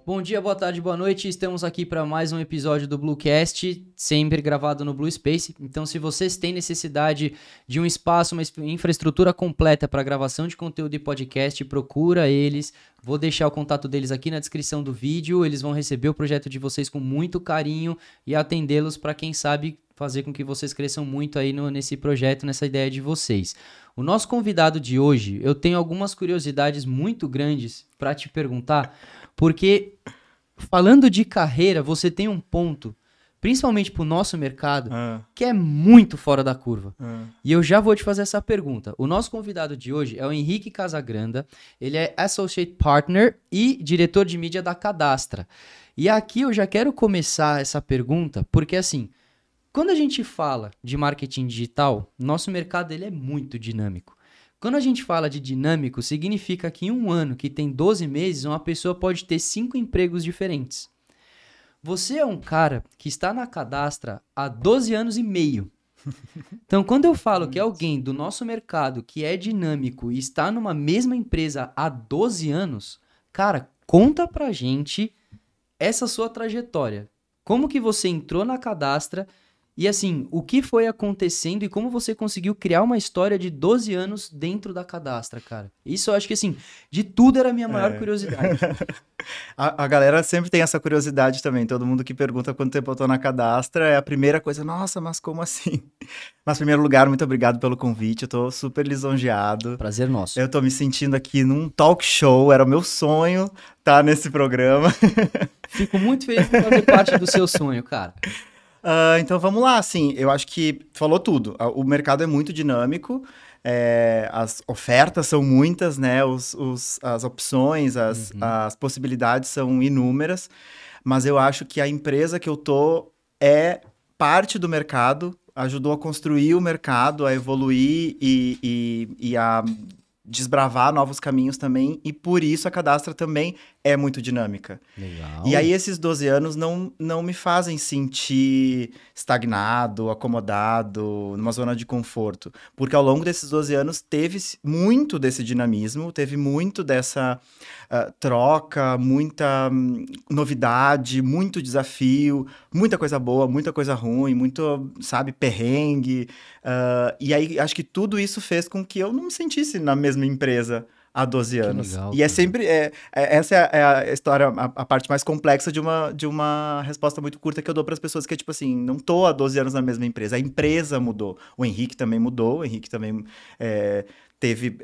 Bom dia, boa tarde, boa noite. Estamos aqui para mais um episódio do Bluecast, sempre gravado no Blue Space. Então, se vocês têm necessidade de um espaço, uma infraestrutura completa para gravação de conteúdo e podcast, procura eles. Vou deixar o contato deles aqui na descrição do vídeo. Eles vão receber o projeto de vocês com muito carinho e atendê-los para, quem sabe, fazer com que vocês cresçam muito aí nesse projeto, nessa ideia de vocês. O nosso convidado de hoje, eu tenho algumas curiosidades muito grandes para te perguntar, porque falando de carreira, você tem um ponto, principalmente para o nosso mercado, que é muito fora da curva. E eu já vou te fazer essa pergunta. O nosso convidado de hoje é o Henrique Casagranda, ele é Associate Partner e diretor de mídia da Cadastra. E aqui eu já quero começar essa pergunta, porque assim, quando a gente fala de marketing digital, nosso mercado ele é muito dinâmico. Quando a gente fala de dinâmico, significa que em um ano que tem 12 meses, uma pessoa pode ter 5 empregos diferentes. Você é um cara que está na Cadastra há 12 anos e meio. Então, quando eu falo que é alguém do nosso mercado que é dinâmico e está numa mesma empresa há 12 anos, cara, conta pra gente essa sua trajetória. Como que você entrou na Cadastra? E assim, o que foi acontecendo e como você conseguiu criar uma história de 12 anos dentro da Cadastra, cara? Isso eu acho que assim, de tudo era a minha maior curiosidade. A galera sempre tem essa curiosidade também. Todo mundo que pergunta quanto tempo eu tô na Cadastra é a primeira coisa, nossa, mas como assim? Mas, em primeiro lugar, muito obrigado pelo convite. Eu tô super lisonjeado. Prazer nosso. Eu tô me sentindo aqui num talk show. Era o meu sonho estar nesse programa. Fico muito feliz por fazer parte do seu sonho, cara. Então vamos lá, assim, eu acho que falou tudo. O mercado é muito dinâmico, as ofertas são muitas, né? As opções, as possibilidades são inúmeras, mas eu acho que a empresa que eu tô é parte do mercado, ajudou a construir o mercado, a evoluir e a desbravar novos caminhos também, e por isso a Cadastra também é muito dinâmica. Legal. E aí esses 12 anos não me fazem sentir estagnado, acomodado, numa zona de conforto, porque ao longo desses 12 anos teve muito desse dinamismo, teve muito dessa troca, muita novidade, muito desafio, muita coisa boa, muita coisa ruim, muito, sabe, perrengue. E aí acho que tudo isso fez com que eu não me sentisse na mesma empresa há 12 anos. legal, E é cara. sempre... essa é a história, a parte mais complexa de uma resposta muito curta que eu dou para as pessoas, que é tipo assim, não tô há 12 anos na mesma empresa, a empresa mudou. O Henrique também mudou, o Henrique também teve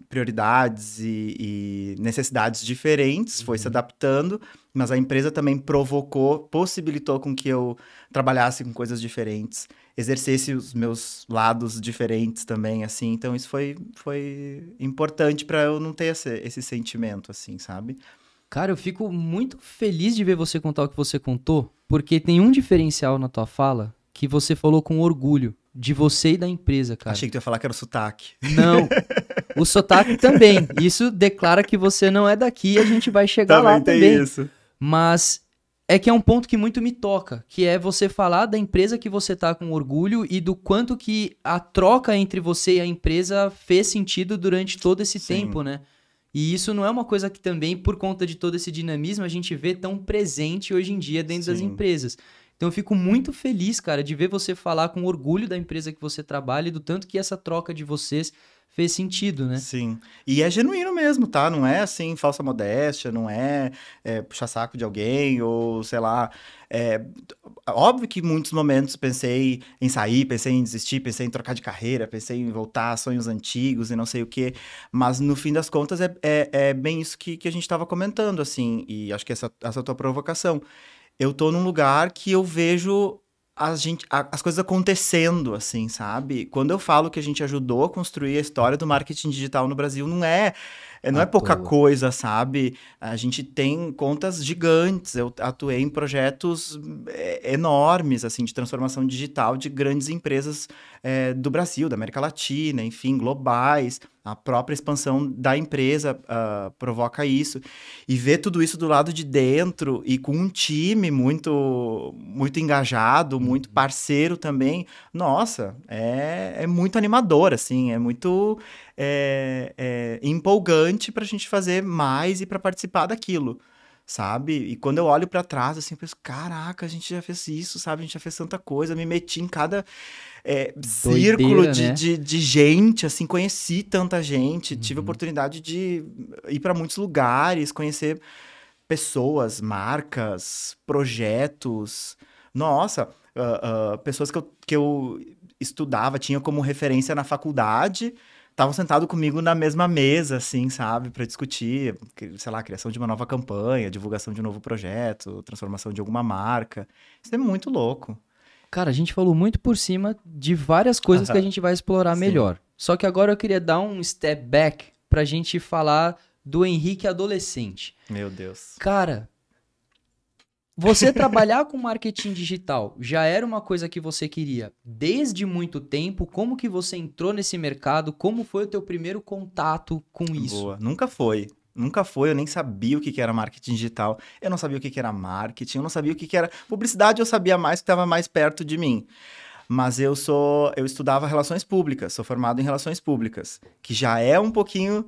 prioridades e necessidades diferentes, foi se adaptando, mas a empresa também possibilitou com que eu trabalhasse com coisas diferentes, exercesse os meus lados diferentes também, assim. Então, isso foi importante para eu não ter esse sentimento, assim, sabe? Cara, eu fico muito feliz de ver você contar o que você contou, porque tem um diferencial na tua fala que você falou com orgulho de você e da empresa, cara. Achei que tu ia falar que era o sotaque. Não, o sotaque também. Isso declara que você não é daqui e a gente vai chegar lá tem também. isso. Mas é que é um ponto que muito me toca, que é você falar da empresa que você tá com orgulho e do quanto que a troca entre você e a empresa fez sentido durante todo esse tempo, né? E isso não é uma coisa que também, por conta de todo esse dinamismo, a gente vê tão presente hoje em dia dentro das empresas. Então eu fico muito feliz, cara, de ver você falar com orgulho da empresa que você trabalha e do tanto que essa troca de vocês fez sentido, né? Sim. E é genuíno mesmo, tá? Não é assim, falsa modéstia, não é puxar saco de alguém ou, sei lá. Óbvio que em muitos momentos pensei em sair, pensei em desistir, pensei em trocar de carreira, pensei em voltar a sonhos antigos e não sei o quê. Mas no fim das contas é bem isso que a gente estava comentando, assim. E acho que essa tua provocação. Eu tô num lugar que eu vejo as coisas acontecendo, assim, sabe? Quando eu falo que a gente ajudou a construir a história do marketing digital no Brasil, não é pouca coisa, sabe? A gente tem contas gigantes. Eu atuei em projetos enormes, assim, de transformação digital de grandes empresas do Brasil, da América Latina, enfim, globais. A própria expansão da empresa provoca isso. E ver tudo isso do lado de dentro e com um time muito, muito engajado, muito parceiro também, nossa, é muito animador, assim, é muito empolgante para a gente fazer mais e para participar daquilo, sabe? E quando eu olho pra trás, assim, eu penso, caraca, a gente já fez isso, sabe? A gente já fez tanta coisa, me meti em cada círculo Doideira, né? de gente, assim, conheci tanta gente, tive a Uhum. oportunidade de ir pra muitos lugares, conhecer pessoas, marcas, projetos. Nossa, pessoas que eu estudava, tinha como referência na faculdade, estavam sentados comigo na mesma mesa, assim, sabe, para discutir, sei lá, criação de uma nova campanha, divulgação de um novo projeto, transformação de alguma marca. Isso é muito louco. Cara, a gente falou muito por cima de várias coisas que a Aham, gente vai explorar sim. melhor. Só que agora eu queria dar um step back pra gente falar do Henrique adolescente. Meu Deus. Cara, você trabalhar com marketing digital já era uma coisa que você queria desde muito tempo? Como que você entrou nesse mercado? Como foi o teu primeiro contato com isso? Boa. Nunca foi. Nunca foi, eu nem sabia o que que era marketing digital, eu não sabia o que que era marketing, eu não sabia o que que era publicidade, eu sabia mais que estava mais perto de mim. Mas eu estudava relações públicas, sou formado em relações públicas, que já é um pouquinho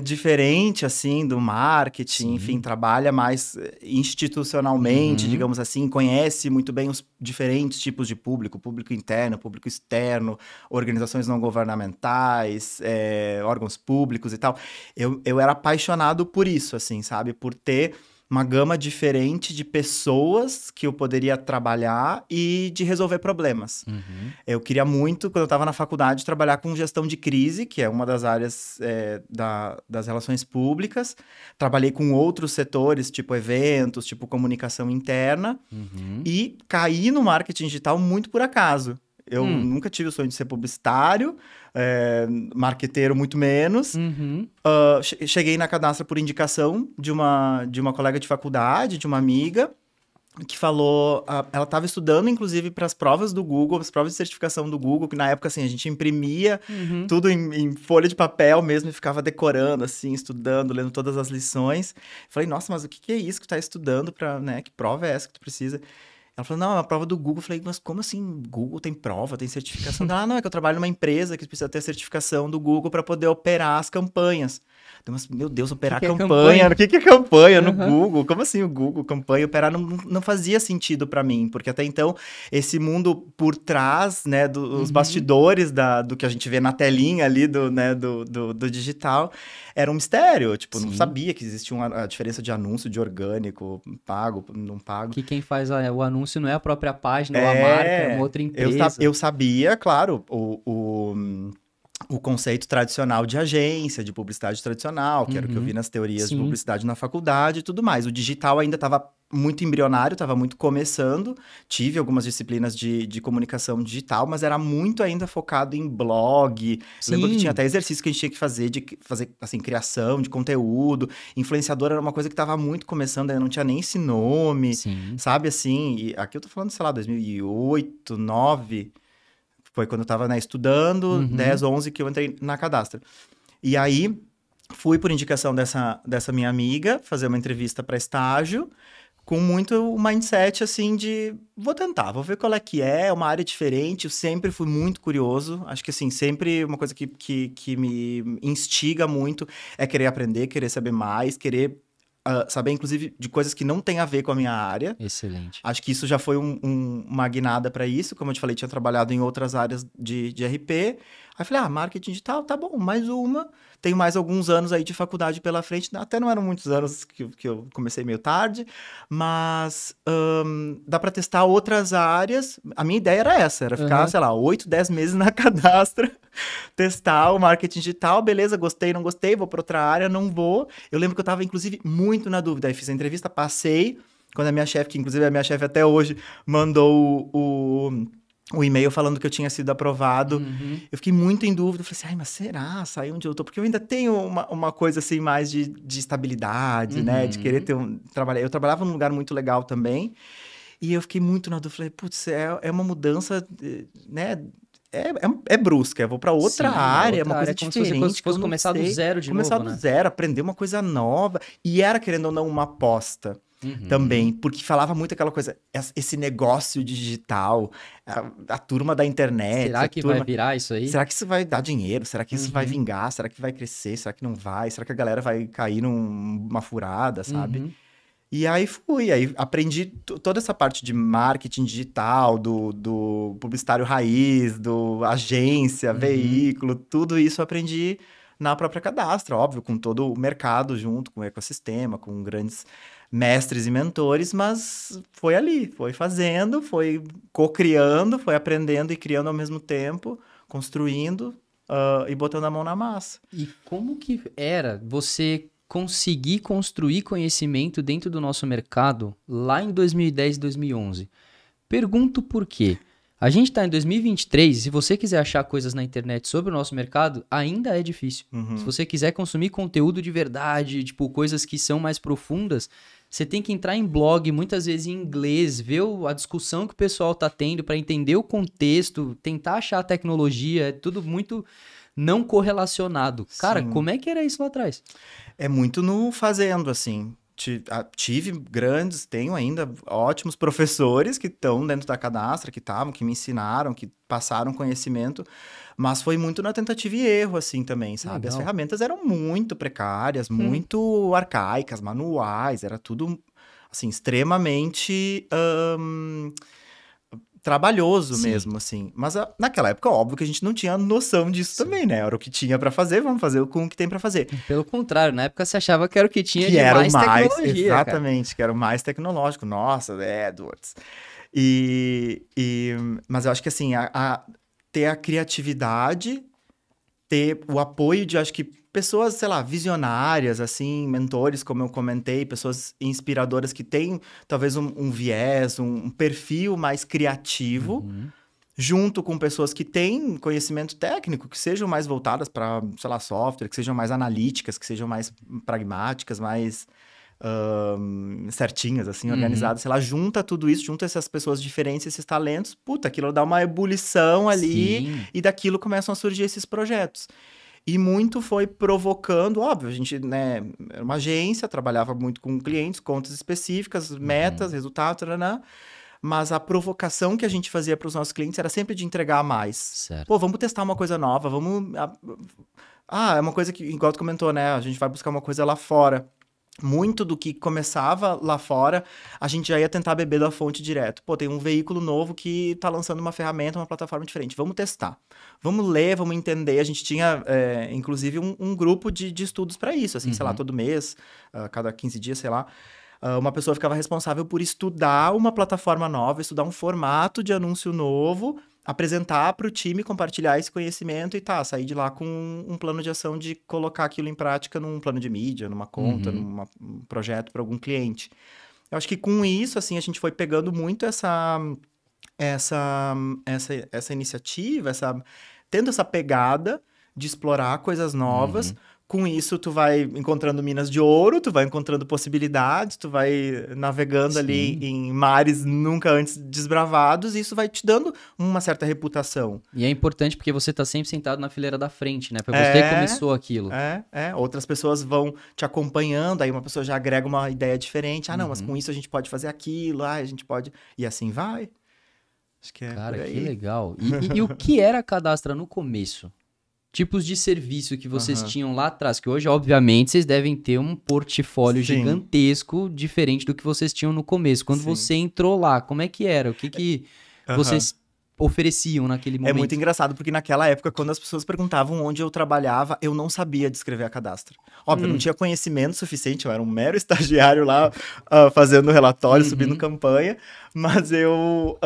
diferente, assim, do marketing, enfim, Sim. trabalha mais institucionalmente, Uhum. digamos assim, conhece muito bem os diferentes tipos de público, público interno, público externo, organizações não governamentais, órgãos públicos e tal. Eu era apaixonado por isso, assim, sabe? Por ter uma gama diferente de pessoas que eu poderia trabalhar e de resolver problemas. Uhum. Eu queria muito, quando eu estava na faculdade, trabalhar com gestão de crise, que é uma das áreas das relações públicas. Trabalhei com outros setores, tipo eventos, tipo comunicação interna, Uhum. e caí no marketing digital muito por acaso. Eu Hum. nunca tive o sonho de ser publicitário, marqueteiro muito menos. Uhum. Cheguei na Cadastra por indicação de uma colega de faculdade, de uma amiga, que falou, ela estava estudando, inclusive, para as provas do Google, as provas de certificação do Google, que na época, assim, a gente imprimia Uhum. tudo em folha de papel mesmo e ficava decorando, assim, estudando, lendo todas as lições. Falei, nossa, mas o que que é isso que tu tá estudando para, né, que prova é essa que tu precisa? Ela falou, não, é uma prova do Google. Eu falei, mas como assim? Google tem prova, tem certificação? Não, é que eu trabalho numa empresa que precisa ter certificação do Google para poder operar as campanhas. Então, mas, meu Deus, operar Que é campanha? campanha? O que que é campanha no Aham. Google? Como assim o Google, campanha? Operar não fazia sentido para mim, porque até então, esse mundo por trás, né, dos Uhum. bastidores do que a gente vê na telinha ali do digital, era um mistério. Tipo, não Sim. sabia que existia a diferença de anúncio, de orgânico, pago, não pago. Que quem faz o anúncio não é a própria página ou a marca, é uma outra Eu empresa. sabia, claro, o conceito tradicional de agência, de publicidade tradicional, que era o que eu vi Uhum. nas teorias de Sim. publicidade na faculdade e tudo mais. O digital ainda estava muito embrionário, estava muito começando. Tive algumas disciplinas de comunicação digital, mas era muito ainda focado em blog. Lembro que tinha Sim. até exercício que a gente tinha que fazer de fazer assim, criação de conteúdo. Influenciador era uma coisa que estava muito começando, ainda não tinha nem esse nome, Sim. sabe assim? E aqui eu tô falando, sei lá, 2008, 2009. Foi quando eu tava, né, estudando, Uhum. 10, 11 que eu entrei na Cadastra. E aí, fui por indicação dessa minha amiga fazer uma entrevista para estágio, com muito o mindset, assim, de vou tentar, vou ver qual é uma área diferente. Eu sempre fui muito curioso. Acho que, assim, sempre uma coisa que me instiga muito é querer aprender, querer saber mais, querer saber, inclusive, de coisas que não têm a ver com a minha área. Excelente. Acho que isso já foi uma guinada para isso. Como eu te falei, tinha trabalhado em outras áreas de RP. Aí eu falei, marketing digital, tá bom, mais uma. Tenho mais alguns anos aí de faculdade pela frente. Até não eram muitos anos que eu comecei meio tarde, mas dá para testar outras áreas. A minha ideia era essa, era ficar, Aham. sei lá, 8, 10 meses na cadastra, testar o marketing digital, beleza, gostei, não gostei, vou para outra área, não vou. Eu lembro que eu estava, inclusive, muito na dúvida. Aí fiz a entrevista, passei. Quando a minha chefe, que inclusive é a minha chefe até hoje, mandou o e-mail falando que eu tinha sido aprovado, Uhum. eu fiquei muito em dúvida. Eu falei assim, ai, mas será? Sair onde eu tô? Porque eu ainda tenho uma coisa assim mais de estabilidade, né? De querer Uhum. ter trabalhar. Eu trabalhava num lugar muito legal também. E eu fiquei muito na dúvida. Falei, putz, é uma mudança, né? É brusca. Eu vou para outra Sim, é área, uma outra área, coisa é como se você fosse, diferente que eu fosse não começar do sei. zero de Começar novo, do né? zero, aprender uma coisa nova. E era, querendo ou não, uma aposta Uhum. também, porque falava muito aquela coisa, esse negócio digital, a turma da internet, Será a que vai turma. virar isso aí? Será que isso vai dar dinheiro? Será que isso vai Uhum. vingar? Será que vai crescer? Será que não vai? Será que a galera vai cair numa furada, sabe? Uhum. E aí aí aprendi toda essa parte de marketing digital, do publicitário raiz, do agência, veículo, tudo isso eu aprendi na própria Cadastra, óbvio, com todo o mercado junto, com o ecossistema, com grandes mestres e mentores, mas foi ali, foi fazendo, foi co-criando, foi aprendendo e criando ao mesmo tempo, construindo, e botando a mão na massa. E como que era você conseguir construir conhecimento dentro do nosso mercado lá em 2010 e 2011? Pergunto por quê. A gente está em 2023, se você quiser achar coisas na internet sobre o nosso mercado, ainda é difícil. Se você quiser consumir conteúdo de verdade, tipo, coisas que são mais profundas, você tem que entrar em blog, muitas vezes em inglês, ver a discussão que o pessoal está tendo para entender o contexto, tentar achar a tecnologia, é tudo muito não correlacionado. Cara, Sim. como é que era isso lá atrás? É muito no fazendo, assim. Tive grandes, tenho ainda ótimos professores que estão dentro da Cadastra, que me ensinaram, que passaram conhecimento, mas foi muito na tentativa e erro, assim, também, sabe? Legal. As ferramentas eram muito precárias, muito arcaicas, manuais, era tudo, assim, extremamente trabalhoso mesmo, assim. Mas naquela época, óbvio que a gente não tinha noção disso também, né? Era o que tinha pra fazer, vamos fazer com o que tem pra fazer. Pelo contrário, na época você achava que era o que tinha Que de era mais o mais, tecnologia, exatamente, que era o mais tecnológico. Nossa, Edwards. Mas eu acho que assim, ter a criatividade, ter o apoio de, acho que, pessoas, sei lá, visionárias, assim, mentores, como eu comentei, pessoas inspiradoras que têm talvez um viés, um perfil mais criativo, junto com pessoas que têm conhecimento técnico, que sejam mais voltadas para, sei lá, software, que sejam mais analíticas, que sejam mais pragmáticas, mais certinhas, assim, organizadas, sei lá, junta tudo isso, junta essas pessoas diferentes, esses talentos, puta, aquilo dá uma ebulição ali, Sim. e daquilo começam a surgir esses projetos. E muito foi provocando, óbvio, a gente, né, era uma agência, trabalhava muito com clientes, contas específicas, metas, resultados, taranã, mas a provocação que a gente fazia para os nossos clientes era sempre de entregar mais. Certo. Pô, vamos testar uma coisa nova, vamos... é uma coisa que, igual tu comentou, né, a gente vai buscar uma coisa lá fora. Muito do que começava lá fora, a gente já ia tentar beber da fonte direto. Pô, tem um veículo novo que tá lançando uma ferramenta, uma plataforma diferente. Vamos testar. Vamos ler, vamos entender. A gente tinha, inclusive, um grupo de estudos para isso. Assim, sei lá, todo mês, cada 15 dias, sei lá. Uma pessoa ficava responsável por estudar uma plataforma nova, estudar um formato de anúncio novo, apresentar para o time, compartilhar esse conhecimento e sair de lá com um plano de ação de colocar aquilo em prática num plano de mídia, numa conta, num projeto para algum cliente. Eu acho que com isso, assim, a gente foi pegando muito essa iniciativa, tendo essa pegada de explorar coisas novas. Com isso, tu vai encontrando minas de ouro, tu vai encontrando possibilidades, tu vai navegando ali em mares nunca antes desbravados, e isso vai te dando uma certa reputação. E é importante porque você tá sempre sentado na fileira da frente, né? Foi você que começou aquilo. Outras pessoas vão te acompanhando, aí uma pessoa já agrega uma ideia diferente. Não, mas com isso a gente pode fazer aquilo, a gente pode... E assim vai. Acho que é Cara, por aí. que legal. E o que era a Cadastra no começo? Tipos de serviço que vocês tinham lá atrás, que hoje, obviamente, vocês devem ter um portfólio gigantesco, diferente do que vocês tinham no começo. Quando você entrou lá, como é que era? O que vocês ofereciam naquele momento? É muito engraçado, porque naquela época, quando as pessoas perguntavam onde eu trabalhava, eu não sabia descrever a Cadastra. Óbvio, eu não tinha conhecimento suficiente, eu era um mero estagiário lá, fazendo relatório, subindo campanha, mas eu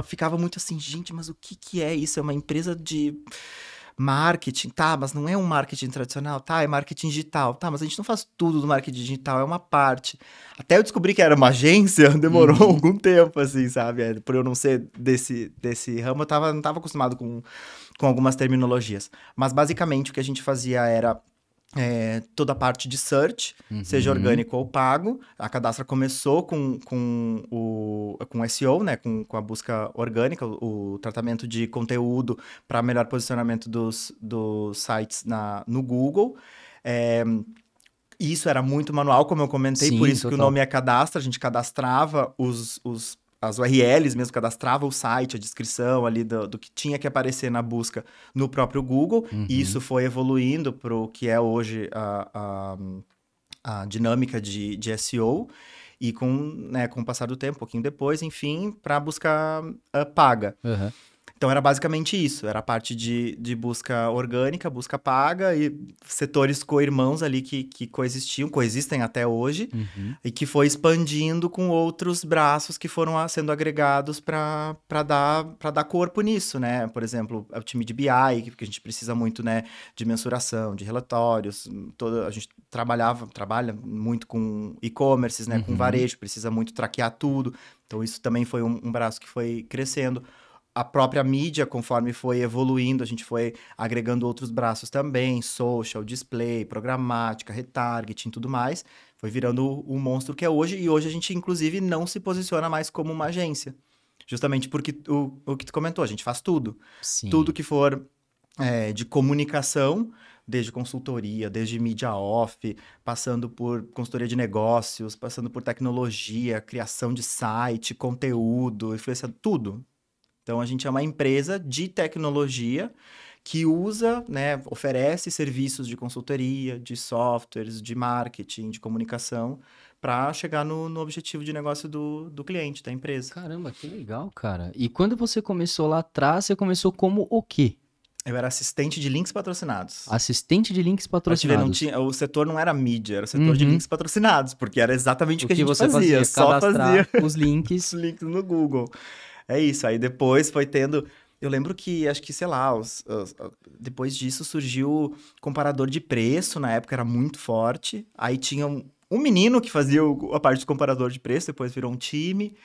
ficava muito assim, gente, mas o que é isso? É uma empresa de... marketing, mas não é um marketing tradicional, é marketing digital, mas a gente não faz tudo do marketing digital, é uma parte. Até eu descobrir que era uma agência, demorou algum tempo, assim, sabe? Por eu não ser desse ramo, eu não tava acostumado com algumas terminologias. Mas, basicamente, o que a gente fazia era toda a parte de search, seja orgânico ou pago. A Cadastra começou com SEO, né? Com a busca orgânica, o tratamento de conteúdo para melhor posicionamento dos sites no Google. Isso era muito manual, como eu comentei, por isso que o nome é Cadastra. A gente cadastrava as URLs mesmo, cadastrava o site, a descrição ali do que tinha que aparecer na busca no próprio Google. E isso foi evoluindo para o que é hoje a dinâmica de SEO. e com o passar do tempo, um pouquinho depois, enfim, para busca paga. Aham. Então, era basicamente isso. Era a parte de busca orgânica, busca paga e setores co-irmãos ali que coexistem até hoje Uhum. e que foi expandindo com outros braços que foram sendo agregados para dar corpo nisso, né? Por exemplo, o time de BI, que a gente precisa muito, né, de mensuração, de relatórios. A gente trabalha muito com e-commerces, né, com Uhum. varejo, precisa muito traquear tudo. Então, isso também foi um braço que foi crescendo. A própria mídia, conforme foi evoluindo, a gente foi agregando outros braços também, social, display, programática, retargeting e tudo mais. Foi virando o monstro que é hoje, e hoje a gente, inclusive, não se posiciona mais como uma agência. Justamente porque o que tu comentou, a gente faz tudo. Tudo Sim. que for de comunicação, desde consultoria, desde mídia off, passando por consultoria de negócios, passando por tecnologia, criação de site, conteúdo, influência, tudo. Então, a gente é uma empresa de tecnologia que usa, né, oferece serviços de consultoria, de softwares, de marketing, de comunicação, para chegar no objetivo de negócio do cliente, da empresa. Caramba, que legal, cara. E quando você começou lá atrás, você começou como o quê? Eu era assistente de links patrocinados. Assistente de links Pra te ver, patrocinados. o setor não era mídia, era o setor de Uhum. links patrocinados, porque era exatamente o O que a que gente você fazia, fazia? só Cadastrar fazia os os links. links no Google. É isso, aí depois foi tendo. Eu lembro que, acho que, sei lá, depois disso surgiu comparador de preço, na época era muito forte. Aí tinha um menino que fazia a parte de comparador de preço, depois virou um time.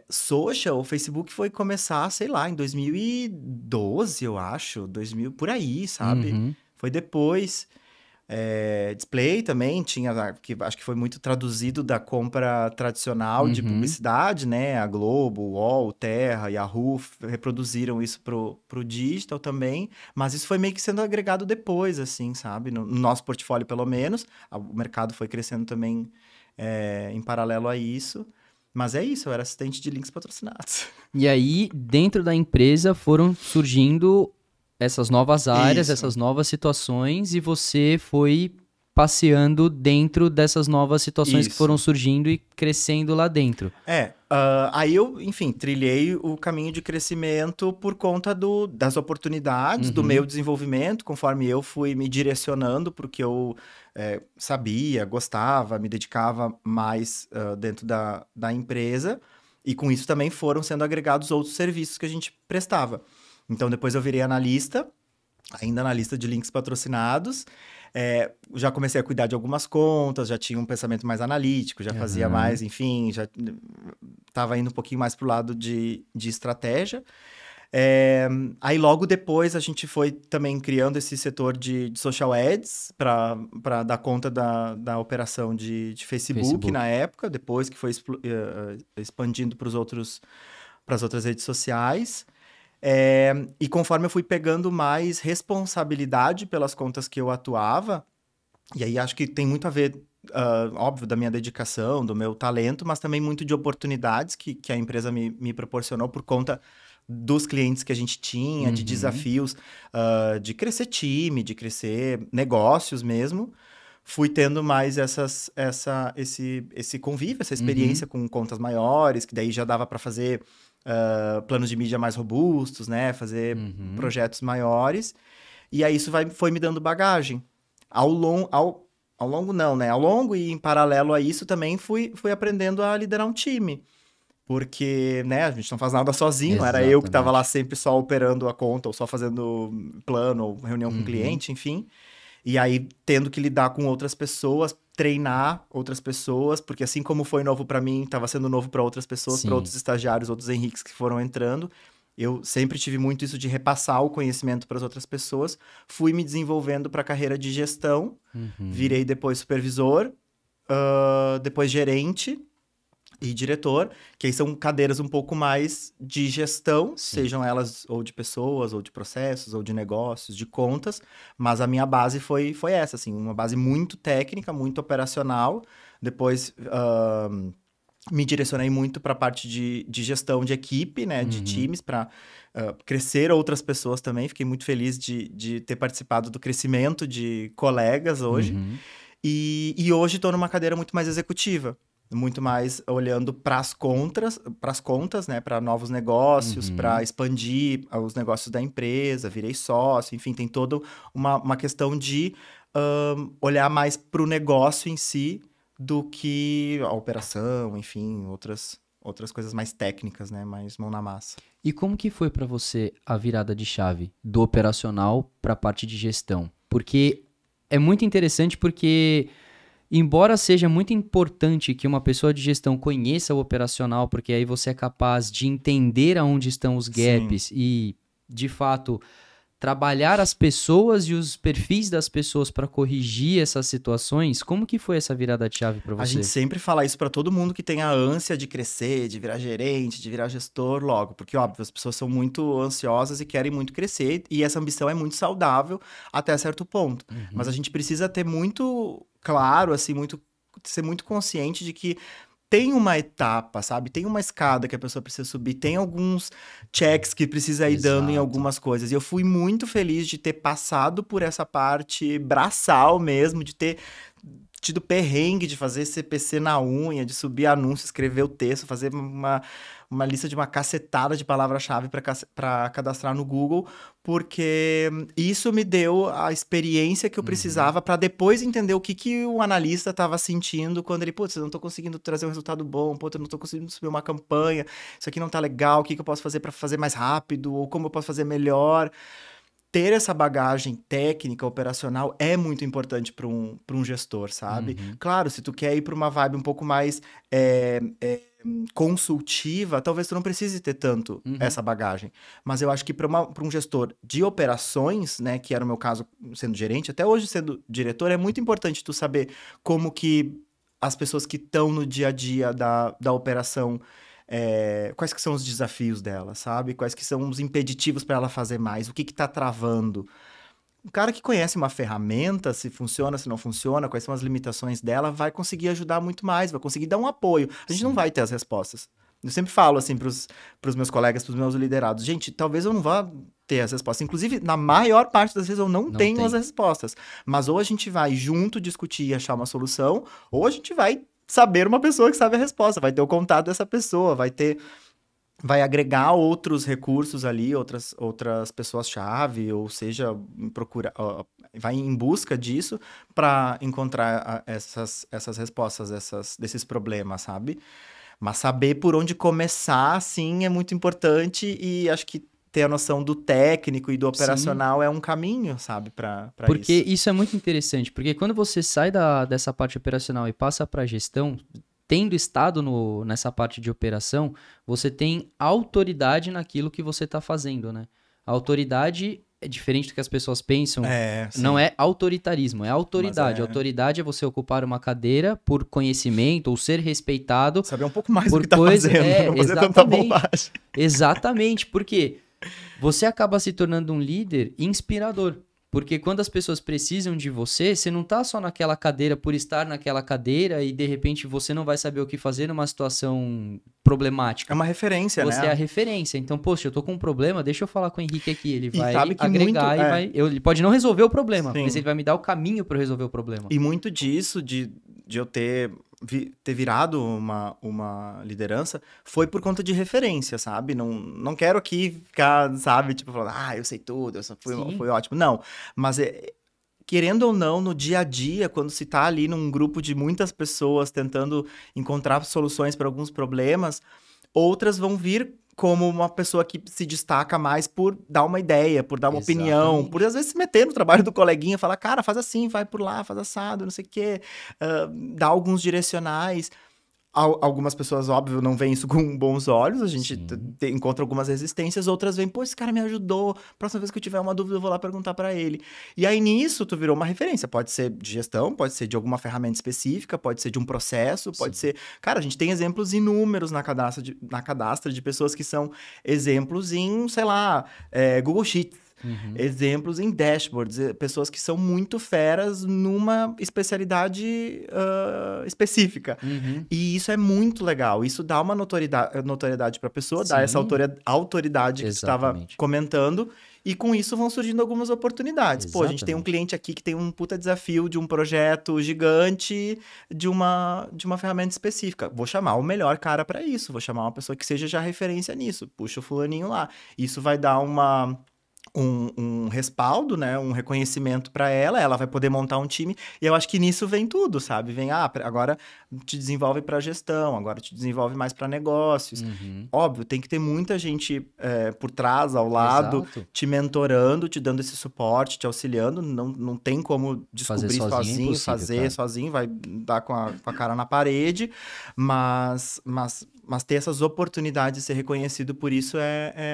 Social, o Facebook foi começar, sei lá, em 2012, eu acho, 2000, por aí, sabe? Uhum. Foi depois. Display também tinha, que acho que foi muito traduzido da compra tradicional de Uhum. publicidade, né? A Globo, o UOL, Terra, Yahoo reproduziram isso pro digital também, mas isso foi meio que sendo agregado depois, assim, sabe? No nosso portfólio, pelo menos. O mercado foi crescendo também em paralelo a isso. Mas é isso, eu era assistente de links patrocinados. E aí, dentro da empresa, foram surgindo essas novas áreas, Isso. essas novas situações, e você foi passeando dentro dessas novas situações que foram Isso. surgindo e crescendo lá dentro. Aí eu, enfim, trilhei o caminho de crescimento por conta das oportunidades, do Uhum. meu desenvolvimento, conforme eu fui me direcionando para o que eu sabia, gostava, me dedicava mais dentro da empresa, e com isso também foram sendo agregados outros serviços que a gente prestava. Então, depois eu virei analista, ainda analista de links patrocinados. Já comecei a cuidar de algumas contas, já tinha um pensamento mais analítico, já fazia Aham. mais, enfim, já estava indo um pouquinho mais pro lado de estratégia. Aí logo depois a gente foi também criando esse setor de social ads para dar conta da operação de Facebook na Facebook. época, depois que foi expandindo para as outras redes sociais. E conforme eu fui pegando mais responsabilidade pelas contas que eu atuava, e aí acho que tem muito a ver, óbvio, da minha dedicação, do meu talento, mas também muito de oportunidades que a empresa me proporcionou por conta dos clientes que a gente tinha, de Uhum. desafios, de crescer time, de crescer negócios mesmo. Fui tendo mais esse convívio, essa Uhum. experiência com contas maiores, que daí já dava para fazer planos de mídia mais robustos, né? Fazer Uhum. projetos maiores. E aí isso foi me dando bagagem. Ao longo não, né? Ao longo e em paralelo a isso também fui aprendendo a liderar um time. Porque, né, a gente não faz nada sozinho, não era eu que estava lá Exatamente. sempre só operando a conta, ou só fazendo plano, ou reunião com Uhum. cliente, enfim. E aí, tendo que lidar com outras pessoas, treinar outras pessoas, porque assim como foi novo para mim, estava sendo novo para outras pessoas, para Sim. outros estagiários, outros Henriques que foram entrando. Eu sempre tive muito isso de repassar o conhecimento para as outras pessoas. Fui me desenvolvendo para a carreira de gestão, Uhum. virei depois supervisor, depois gerente e diretor, que aí são cadeiras um pouco mais de gestão, Sim. sejam elas ou de pessoas, ou de processos, ou de negócios, de contas, mas a minha base foi essa, assim, uma base muito técnica, muito operacional. Depois me direcionei muito para a parte de gestão de equipe, né, de Uhum. times, para crescer outras pessoas também. Fiquei muito feliz de ter participado do crescimento de colegas hoje. Uhum. E hoje estou numa cadeira muito mais executiva. muito mais olhando para as contas, né, para novos negócios, para expandir os negócios da empresa, virei sócio, enfim, tem toda uma questão de olhar mais para o negócio em si do que a operação, enfim, outras coisas mais técnicas, né, mais mão na massa. E como que foi para você a virada de chave do operacional para a parte de gestão? Porque é muito interessante porque, embora seja muito importante que uma pessoa de gestão conheça o operacional, porque aí você é capaz de entender aonde estão os gaps e, de fato, trabalhar as pessoas e os perfis das pessoas para corrigir essas situações, como que foi essa virada de chave para você? A gente sempre fala isso para todo mundo que tem a ânsia de crescer, de virar gerente, de virar gestor logo, porque, óbvio, as pessoas são muito ansiosas e querem muito crescer, e essa ambição é muito saudável até certo ponto. Mas a gente precisa ter muito claro, assim, ser muito consciente de que tem uma etapa, sabe? Tem uma escada que a pessoa precisa subir, tem alguns checks que precisa ir dando em algumas coisas. E eu fui muito feliz de ter passado por essa parte braçal mesmo, de ter tido perrengue de fazer CPC na unha, de subir anúncio, escrever o texto, fazer uma lista de uma cacetada de palavra-chave para cadastrar no Google, porque isso me deu a experiência que eu precisava para depois entender o que o analista estava sentindo quando ele, putz, eu não estou conseguindo trazer um resultado bom, putz, eu não estou conseguindo subir uma campanha, isso aqui não tá legal, o que eu posso fazer para fazer mais rápido, ou como eu posso fazer melhor. Ter essa bagagem técnica, operacional, é muito importante para um gestor, sabe? Claro, se tu quer ir para uma vibe um pouco mais consultiva, talvez tu não precise ter tanto essa bagagem. Mas eu acho que para um gestor de operações, né, que era o meu caso sendo gerente, até hoje sendo diretor, é muito importante tu saber como que as pessoas que estão no dia a dia da operação, quais que são os desafios dela, sabe? Quais que são os impeditivos para ela fazer mais, o que tá travando. O cara que conhece uma ferramenta, se funciona, se não funciona, quais são as limitações dela, vai conseguir ajudar muito mais, vai conseguir dar um apoio. A gente não vai ter as respostas. Eu sempre falo assim pros meus colegas, pros meus liderados, gente, talvez eu não vá ter as respostas. Inclusive, na maior parte das vezes eu não tenho as respostas. Mas ou a gente vai junto discutir e achar uma solução, ou a gente vai saber uma pessoa que sabe a resposta, vai ter o contato dessa pessoa, vai agregar outros recursos ali, outras pessoas-chave, ou seja, vai em busca disso para encontrar essas respostas desses problemas, sabe? Mas saber por onde começar, sim, é muito importante, e acho que ter a noção do técnico e do operacional é um caminho, sabe, para isso. Porque isso é muito interessante, porque quando você sai dessa parte operacional e passa para a gestão, tendo estado nessa parte de operação, você tem autoridade naquilo que você está fazendo, né? A autoridade é diferente do que as pessoas pensam. Não é autoritarismo, é autoridade. Autoridade é você ocupar uma cadeira por conhecimento ou ser respeitado. Saber um pouco mais do que tá fazendo, não fazer tanta bobagem. Exatamente, porque você acaba se tornando um líder inspirador. Porque quando as pessoas precisam de você, você não tá só naquela cadeira por estar naquela cadeira e de repente você não vai saber o que fazer numa situação problemática. É uma referência, né? Você é a referência. Então, poxa, eu tô com um problema, deixa eu falar com o Henrique aqui. Ele vai agregar ele pode não resolver o problema, mas ele vai me dar o caminho para resolver o problema. E muito disso, de eu ter virado uma liderança, foi por conta de referência, sabe? Não quero aqui ficar, sabe, tipo, falando, eu sei tudo, foi ótimo. Não, mas querendo ou não, no dia a dia, quando se tá ali num grupo de muitas pessoas tentando encontrar soluções para alguns problemas, outras vão vir como uma pessoa que se destaca mais por dar uma ideia, por dar uma opinião, por às vezes se meter no trabalho do coleguinha, falar, cara, faz assim, vai por lá, faz assado, não sei o quê, dar alguns direcionais. Algumas pessoas, óbvio, não veem isso com bons olhos, a gente encontra algumas resistências, outras veem, pô, esse cara me ajudou, próxima vez que eu tiver uma dúvida eu vou lá perguntar pra ele. E aí nisso tu virou uma referência, pode ser de gestão, pode ser de alguma ferramenta específica, pode ser de um processo, pode ser... Cara, a gente tem exemplos inúmeros na cadastra de pessoas que são exemplos em, sei lá, Google Sheets. exemplos em dashboards, pessoas que são muito feras numa especialidade específica. E isso é muito legal, isso dá uma notoriedade para a pessoa, dá essa autoridade que tu estava comentando, e com isso vão surgindo algumas oportunidades. Pô, a gente tem um cliente aqui que tem um puta desafio de um projeto gigante de uma ferramenta específica. Vou chamar o melhor cara para isso, vou chamar uma pessoa que seja já referência nisso. Puxa o fulaninho lá. Isso vai dar um respaldo, né? Um reconhecimento para ela, ela vai poder montar um time, e eu acho que nisso vem tudo, sabe? Vem, agora te desenvolve para gestão, agora te desenvolve mais para negócios. Óbvio, tem que ter muita gente por trás, ao lado, te mentorando, te dando esse suporte, te auxiliando, não tem como descobrir sozinho, fazer sozinho, vai dar com a cara na parede, mas ter essas oportunidades de ser reconhecido por isso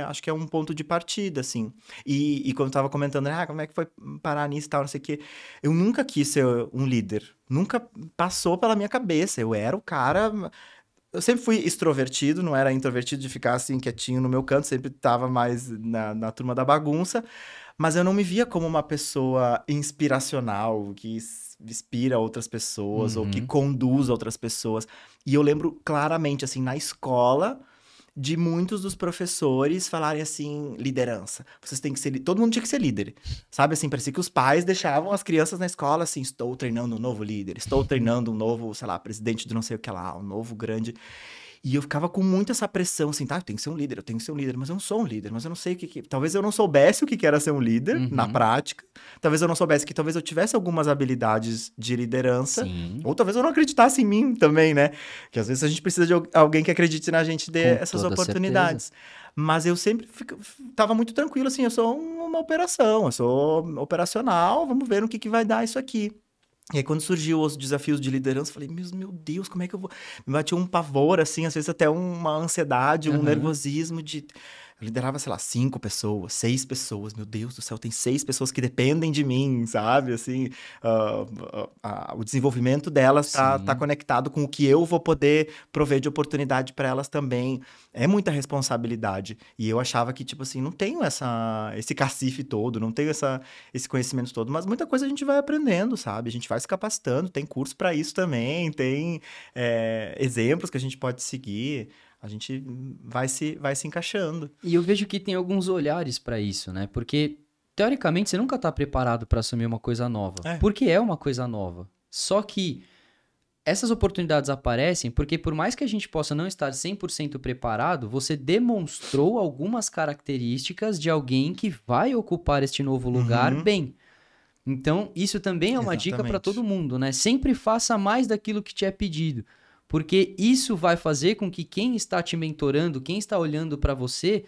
acho que é um ponto de partida, assim. E quando eu tava comentando, como é que foi parar nisso e tal, não sei o quê, eu nunca quis ser um líder. Nunca passou pela minha cabeça. Eu era o cara... Eu sempre fui extrovertido, não era introvertido de ficar assim, quietinho no meu canto, sempre tava mais na turma da bagunça, mas eu não me via como uma pessoa inspiracional, que inspira outras pessoas, ou que conduz outras pessoas. E eu lembro claramente, assim, na escola, de muitos dos professores falarem assim, liderança. Vocês têm que ser... Todo mundo tinha que ser líder. Sabe, assim, parecia que os pais deixavam as crianças na escola, assim, estou treinando um novo líder, estou treinando um novo, sei lá, presidente de não sei o que lá, um novo grande... E eu ficava com muito essa pressão, assim, eu tenho que ser um líder, mas eu não sou um líder, mas eu não sei o que... Talvez eu não soubesse o que era ser um líder, na prática. Talvez eu não soubesse que talvez eu tivesse algumas habilidades de liderança. Sim. Ou talvez eu não acreditasse em mim também, né? Que às vezes a gente precisa de alguém que acredite na gente, dê essas oportunidades. Certeza. Mas eu sempre tava muito tranquilo, assim, eu sou uma operação, eu sou operacional, vamos ver no que vai dar isso aqui. E aí, quando surgiu os desafios de liderança, eu falei, meu Deus, como é que eu vou... Me batia um pavor, assim, às vezes até uma ansiedade, um nervosismo de... Eu liderava, sei lá, 5 pessoas, 6 pessoas. Meu Deus do céu, tem 6 pessoas que dependem de mim, sabe? Assim, o desenvolvimento delas tá conectado com o que eu vou poder prover de oportunidade para elas também. É muita responsabilidade. E eu achava que, tipo assim, não tenho esse cacife todo, não tenho esse conhecimento todo. Mas muita coisa a gente vai aprendendo, sabe? A gente vai se capacitando, tem curso para isso também, tem exemplos que a gente pode seguir. A gente vai se encaixando. E eu vejo que tem alguns olhares para isso, né? Porque, teoricamente, você nunca está preparado para assumir uma coisa nova. Porque é uma coisa nova. Só que essas oportunidades aparecem porque, por mais que a gente possa não estar 100% preparado, você demonstrou algumas características de alguém que vai ocupar este novo lugar bem. Então, isso também é uma dica para todo mundo, né? Sempre faça mais daquilo que te é pedido. Porque isso vai fazer com que quem está te mentorando, quem está olhando para você,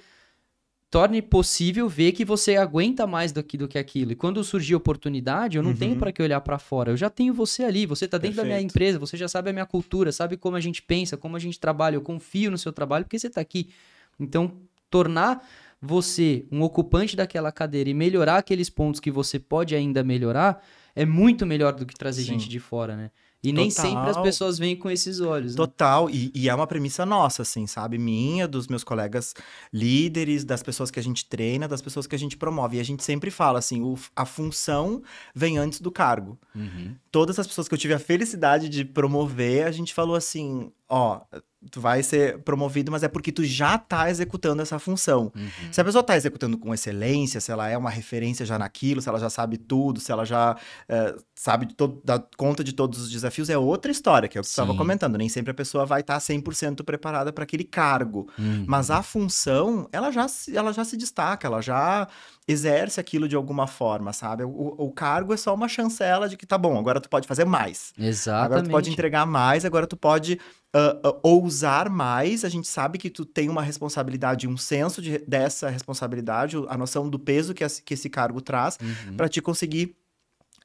torne possível ver que você aguenta mais do que aquilo. E quando surgir oportunidade, eu não tenho para que olhar para fora. Eu já tenho você ali, você está dentro da minha empresa, você já sabe a minha cultura, sabe como a gente pensa, como a gente trabalha. Eu confio no seu trabalho porque você está aqui. Então, tornar você um ocupante daquela cadeira e melhorar aqueles pontos que você pode ainda melhorar é muito melhor do que trazer gente de fora, né? E nem sempre as pessoas vêm com esses olhos. Né? Total, e é uma premissa nossa, assim, sabe? Minha, dos meus colegas líderes, das pessoas que a gente treina, das pessoas que a gente promove. E a gente sempre fala, assim, a função vem antes do cargo. Todas as pessoas que eu tive a felicidade de promover, a gente falou assim, tu vai ser promovido, mas é porque tu já tá executando essa função. Se a pessoa tá executando com excelência, se ela é uma referência já naquilo, se ela já sabe tudo, se ela já sabe dá conta de todos os desafios, é outra história, que é o que você estava comentando. Nem sempre a pessoa vai estar 100% preparada para aquele cargo. Mas a função, ela já se destaca, ela já exerce aquilo de alguma forma, sabe? O cargo é só uma chancela de que tá bom, agora tu pode fazer mais. Exatamente. Agora tu pode entregar mais, agora tu pode ousar mais. A gente sabe que tu tem uma responsabilidade, um senso dessa responsabilidade, a noção do peso que esse cargo traz, para te conseguir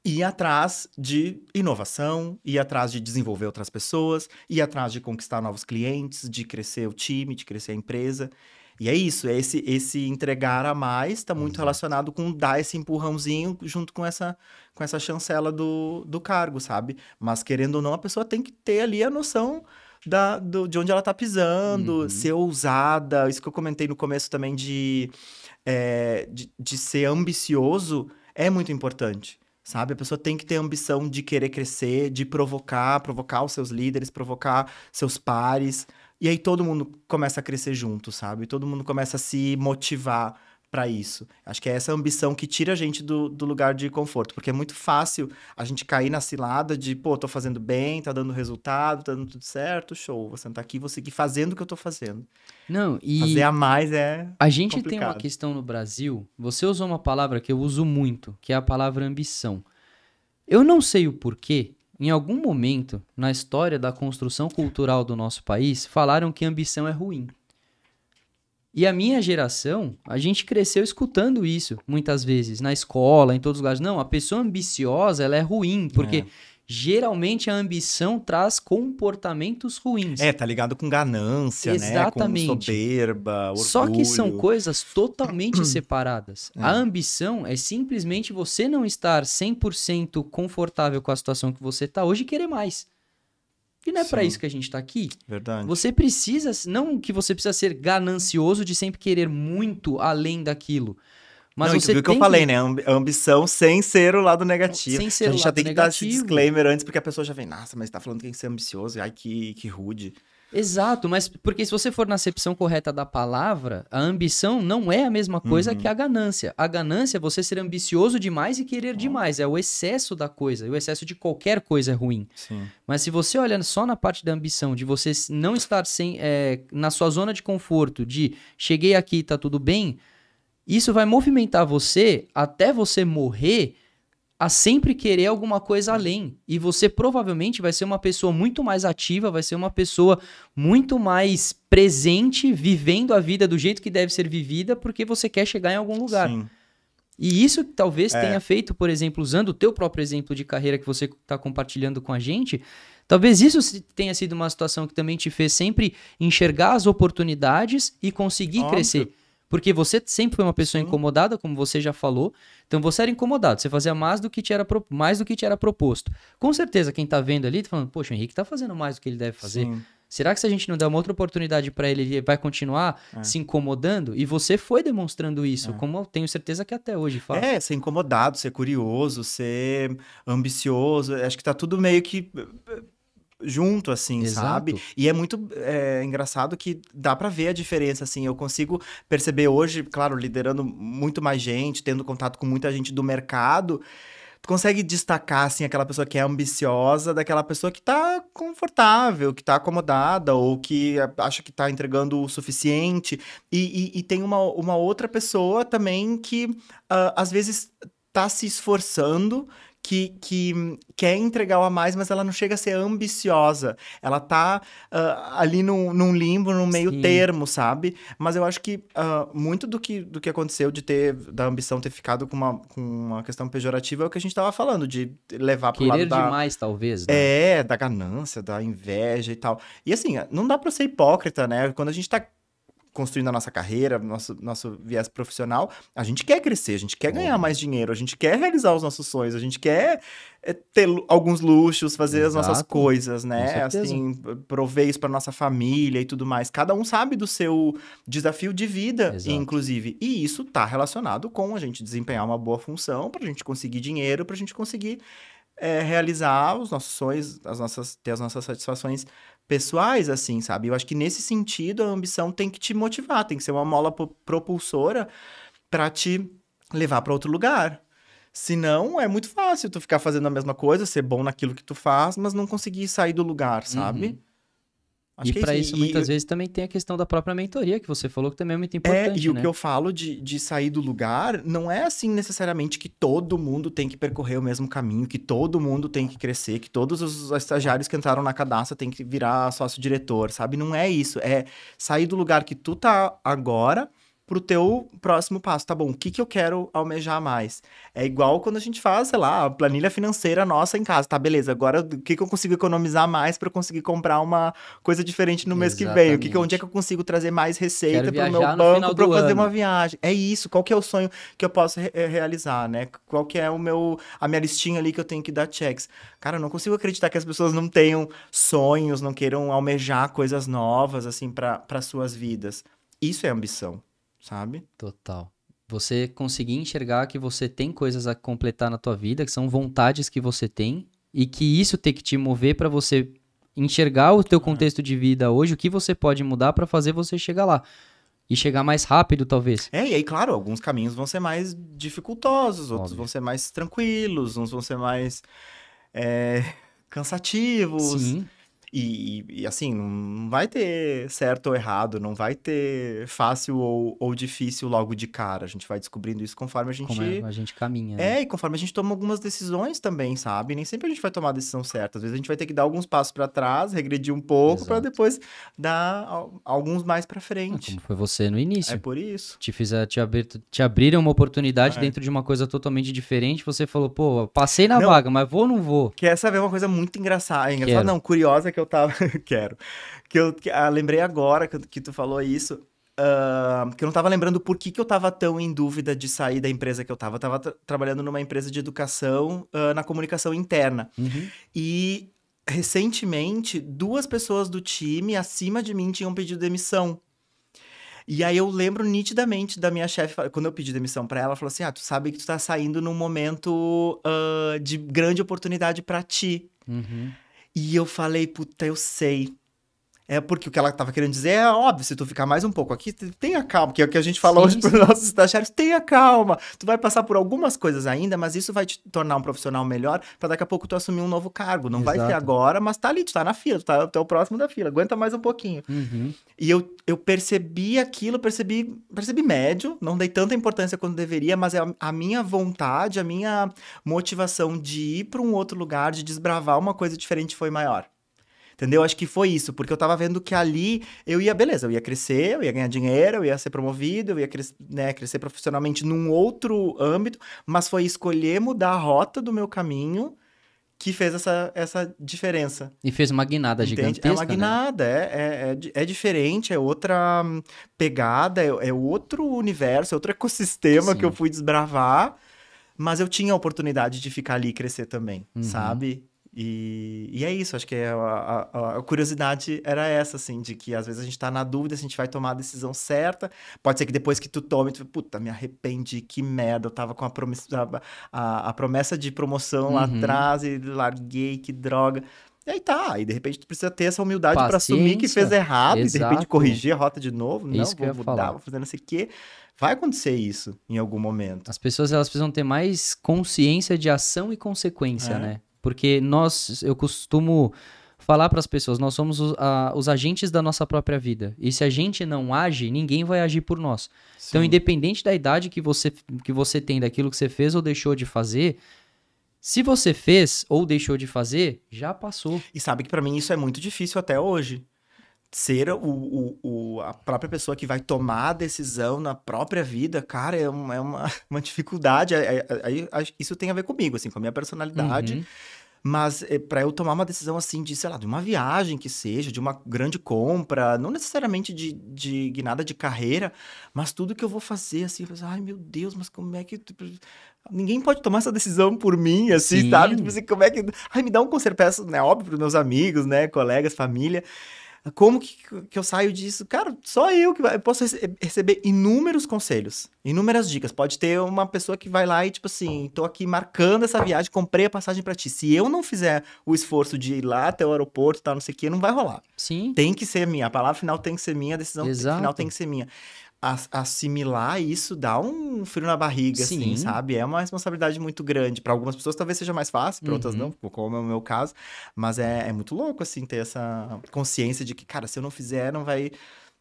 ir atrás de inovação, ir atrás de desenvolver outras pessoas, ir atrás de conquistar novos clientes, de crescer o time, de crescer a empresa. E é isso, esse entregar a mais está muito relacionado com dar esse empurrãozinho junto com essa chancela do cargo, sabe? Mas querendo ou não, a pessoa tem que ter ali a noção de onde ela tá pisando, ser ousada. Isso que eu comentei no começo também de de ser ambicioso é muito importante, sabe? A pessoa tem que ter ambição de querer crescer, de provocar os seus líderes, provocar seus pares. E aí todo mundo começa a crescer junto, sabe? Todo mundo começa a se motivar para isso. Acho que é essa ambição que tira a gente do lugar de conforto, porque é muito fácil a gente cair na cilada de, pô, tô fazendo bem, tá dando resultado, tá dando tudo certo, show, vou sentar aqui e vou seguir fazendo o que eu tô fazendo. Não, Fazer e a mais é a gente tem uma complicado. questão no Brasil, você usou uma palavra que eu uso muito, que é a palavra ambição. Eu não sei o porquê, em algum momento na história da construção cultural do nosso país, falaram que ambição é ruim. E a minha geração, a gente cresceu escutando isso muitas vezes, na escola, em todos os lugares. Não, a pessoa ambiciosa, ela é ruim, porque geralmente a ambição traz comportamentos ruins. Tá ligado com ganância, Exatamente. né? Com soberba, orgulho. Só que são coisas totalmente separadas. A ambição é simplesmente você não estar 100% confortável com a situação que você está hoje e querer mais. E não é para isso que a gente está aqui. Verdade. Você precisa, não que você precisa ser ganancioso de sempre querer muito além daquilo. Mas não, você viu que eu falei, né? A ambição sem ser o lado negativo. Sem ser a gente o já lado tem que negativo. dar esse disclaimer antes, porque a pessoa já vem, nossa, mas tá falando que tem que ser ambicioso, ai, que rude. Exato, mas porque se você for na acepção correta da palavra, a ambição não é a mesma coisa que a ganância. A ganância é você ser ambicioso demais e querer demais, é o excesso da coisa, e o excesso de qualquer coisa é ruim. Sim. Mas se você olha só na parte da ambição, de você não estar na sua zona de conforto, de cheguei aqui, tá tudo bem, isso vai movimentar você até você morrer a sempre querer alguma coisa além. E você provavelmente vai ser uma pessoa muito mais ativa, vai ser uma pessoa muito mais presente, vivendo a vida do jeito que deve ser vivida, porque você quer chegar em algum lugar. Sim. E isso talvez tenha feito, por exemplo, usando o teu próprio exemplo de carreira que você está compartilhando com a gente, talvez isso tenha sido uma situação que também te fez sempre enxergar as oportunidades e conseguir crescer. Porque você sempre foi uma pessoa incomodada, como você já falou. Então você era incomodado, você fazia mais do que te era proposto. Com certeza quem tá vendo ali tá falando, poxa, o Henrique tá fazendo mais do que ele deve fazer. Sim. Será que se a gente não der uma outra oportunidade para ele, ele vai continuar se incomodando? E você foi demonstrando isso, como eu tenho certeza que até hoje faz. Ser incomodado, ser curioso, ser ambicioso. Acho que tá tudo meio que junto, assim, Exato. sabe? E é muito engraçado que dá pra ver a diferença, assim. Eu consigo perceber hoje, claro, liderando muito mais gente, tendo contato com muita gente do mercado, tu consegue destacar, assim, aquela pessoa que é ambiciosa daquela pessoa que tá confortável, que tá acomodada, ou que acha que tá entregando o suficiente. E tem uma outra pessoa também que, às vezes, tá se esforçando, que quer entregar a mais, mas ela não chega a ser ambiciosa. Ela tá ali num limbo, num meio termo, sabe? Mas eu acho que muito do que aconteceu da ambição ter ficado com uma questão pejorativa é o que a gente tava falando, de levar pro lado Querer demais, talvez, né? da ganância, da inveja e tal. E assim, não dá pra ser hipócrita, né? Quando a gente tá construindo a nossa carreira, nosso viés profissional, a gente quer crescer, a gente quer ganhar mais dinheiro, a gente quer realizar os nossos sonhos, a gente quer ter alguns luxos, fazer as nossas coisas, né? Assim, prover isso para nossa família e tudo mais. Cada um sabe do seu desafio de vida, inclusive. E isso tá relacionado com a gente desempenhar uma boa função, pra gente conseguir dinheiro, pra gente conseguir realizar os nossos sonhos, ter as nossas satisfações pessoais, assim, sabe? Eu acho que nesse sentido a ambição tem que te motivar, tem que ser uma mola propulsora pra te levar pra outro lugar. Senão, é muito fácil tu ficar fazendo a mesma coisa, ser bom naquilo que tu faz, mas não conseguir sair do lugar, sabe? Acho que pra isso, muitas vezes, também tem a questão da própria mentoria, que você falou que também é muito importante, e o que eu falo de sair do lugar, não é assim necessariamente que todo mundo tem que percorrer o mesmo caminho, que todo mundo tem que crescer, que todos os estagiários que entraram na cadastra têm que virar sócio-diretor, sabe? Não é isso, é sair do lugar que tu tá agora pro teu próximo passo. Tá bom, o que eu quero almejar mais? É igual quando a gente faz, sei lá, a planilha financeira nossa em casa. Tá, beleza, agora o que eu consigo economizar mais para conseguir comprar uma coisa diferente no mês que vem? Onde é que eu consigo trazer mais receita pro meu banco para fazer uma viagem? É isso, qual que é o sonho que eu posso realizar, né? Qual que é a minha listinha ali que eu tenho que dar checks? Cara, eu não consigo acreditar que as pessoas não tenham sonhos, não queiram almejar coisas novas, assim, para suas vidas. Isso é ambição. Sabe? Total. Você conseguir enxergar que você tem coisas a completar na tua vida, que são vontades que você tem, e que isso tem que te mover para você enxergar o teu contexto de vida hoje, o que você pode mudar para fazer você chegar lá. E chegar mais rápido, talvez. E aí, claro, alguns caminhos vão ser mais dificultosos, outros Óbvio. vão ser mais tranquilos, uns vão ser mais cansativos. Sim, E assim, não vai ter certo ou errado, não vai ter fácil ou difícil logo de cara. A gente vai descobrindo isso conforme a como gente. a gente caminha, né? E conforme a gente toma algumas decisões também, sabe? Nem sempre a gente vai tomar a decisão certa. Às vezes a gente vai ter que dar alguns passos para trás, regredir um pouco, para Exato. depois dar alguns mais para Ah, frente. como foi você no É início. por isso. Te abriram uma oportunidade É. dentro de uma coisa totalmente diferente. Você falou, pô, passei na Não, vaga, mas vou ou não vou? quer saber uma coisa muito engraçada? Engraçada Quero. não, curiosa que eu tava. Quero. Lembrei agora que tu falou isso. Que eu não tava lembrando por que eu tava tão em dúvida de sair da empresa que eu tava. Eu tava trabalhando numa empresa de educação, na comunicação interna. Uhum. E recentemente, 2 pessoas do time acima de mim tinham pedido demissão. E aí eu lembro nitidamente da minha chefe, quando eu pedi demissão pra ela, ela falou assim: tu sabe que tu tá saindo num momento de grande oportunidade pra ti. Uhum. E eu falei, puta, eu sei. É porque o que ela tava querendo dizer é óbvio, se tu ficar mais um pouco aqui, tenha calma, que é o que a gente falou hoje Sim, pros sim. nossos estagiários, tenha calma. Tu vai passar por algumas coisas ainda, mas isso vai te tornar um profissional melhor pra daqui a pouco tu assumir um novo cargo. Não vai ser Exato. agora, mas tá ali, tu tá na fila, tu é o próximo da fila, aguenta mais um pouquinho. Uhum. E eu percebi aquilo, percebi médio, não dei tanta importância quanto deveria, mas a minha vontade, a minha motivação de ir pra um outro lugar, de desbravar uma coisa diferente foi maior. Entendeu? Acho que foi isso, porque eu tava vendo que ali eu ia crescer, eu ia ganhar dinheiro, eu ia ser promovido, eu ia crescer profissionalmente num outro âmbito, mas foi escolher mudar a rota do meu caminho que fez essa diferença. E fez uma guinada Entende? gigantesca, É uma né? guinada, é diferente, é outra pegada, é outro universo, é outro ecossistema que eu Sim. fui desbravar, mas eu tinha a oportunidade de ficar ali e crescer também, Uhum. sabe? E é isso, acho que a curiosidade era essa, assim, de que às vezes a gente tá na dúvida se a gente vai tomar a decisão certa. Pode ser que depois que tu tome, tu puta, me arrependi, que merda, eu tava com a promessa de promoção lá Uhum. atrás e larguei, que droga. E aí tá, aí de repente tu precisa ter essa humildade pra assumir que fez Paciência. errado e de repente Exato. corrigir a rota de novo. Não, Isso que eu vou ia mudar, falar. vou fazer não sei o quê. Vai acontecer isso em algum momento. As pessoas, elas precisam ter mais consciência de ação e consequência, É. né? Porque eu costumo falar para as pessoas, nós somos os agentes da nossa própria vida. E se a gente não age, ninguém vai agir por nós. Então, Sim. independente da idade que você tem, daquilo que você fez ou deixou de fazer, se você fez ou deixou de fazer, já passou. E sabe que pra mim isso é muito difícil até hoje. Ser a própria pessoa que vai tomar a decisão na própria vida, cara, é uma dificuldade. Isso tem a ver comigo, assim, com a minha personalidade. Uhum. Mas pra eu tomar uma decisão, assim, de, sei lá, de uma viagem que seja, de uma grande compra, não necessariamente de guinada de carreira, mas tudo que eu vou fazer, assim, eu penso, ai, meu Deus, mas como é que... Ninguém pode tomar essa decisão por mim, assim, Sim. sabe? Tipo assim, como é que... Ai, me dá um conselho, peço, né, óbvio, pros meus amigos, né, colegas, família. Como que eu saio disso? Cara, só eu posso receber inúmeros conselhos, inúmeras dicas. Pode ter uma pessoa que vai lá e, tipo assim, tô aqui marcando essa viagem, comprei a passagem pra ti. Se eu não fizer o esforço de ir lá até o aeroporto e tal, não sei o que, não vai rolar. Sim, Tem que ser minha, a palavra final tem que ser minha, a decisão final exato. tem que ser minha. Assimilar isso dá um frio na barriga, assim, Sim. sabe? É uma responsabilidade muito grande. Para algumas pessoas talvez seja mais fácil, para outras Uhum. não, como é o meu caso. Mas é muito louco, assim, ter essa consciência de que, cara, se eu não fizer,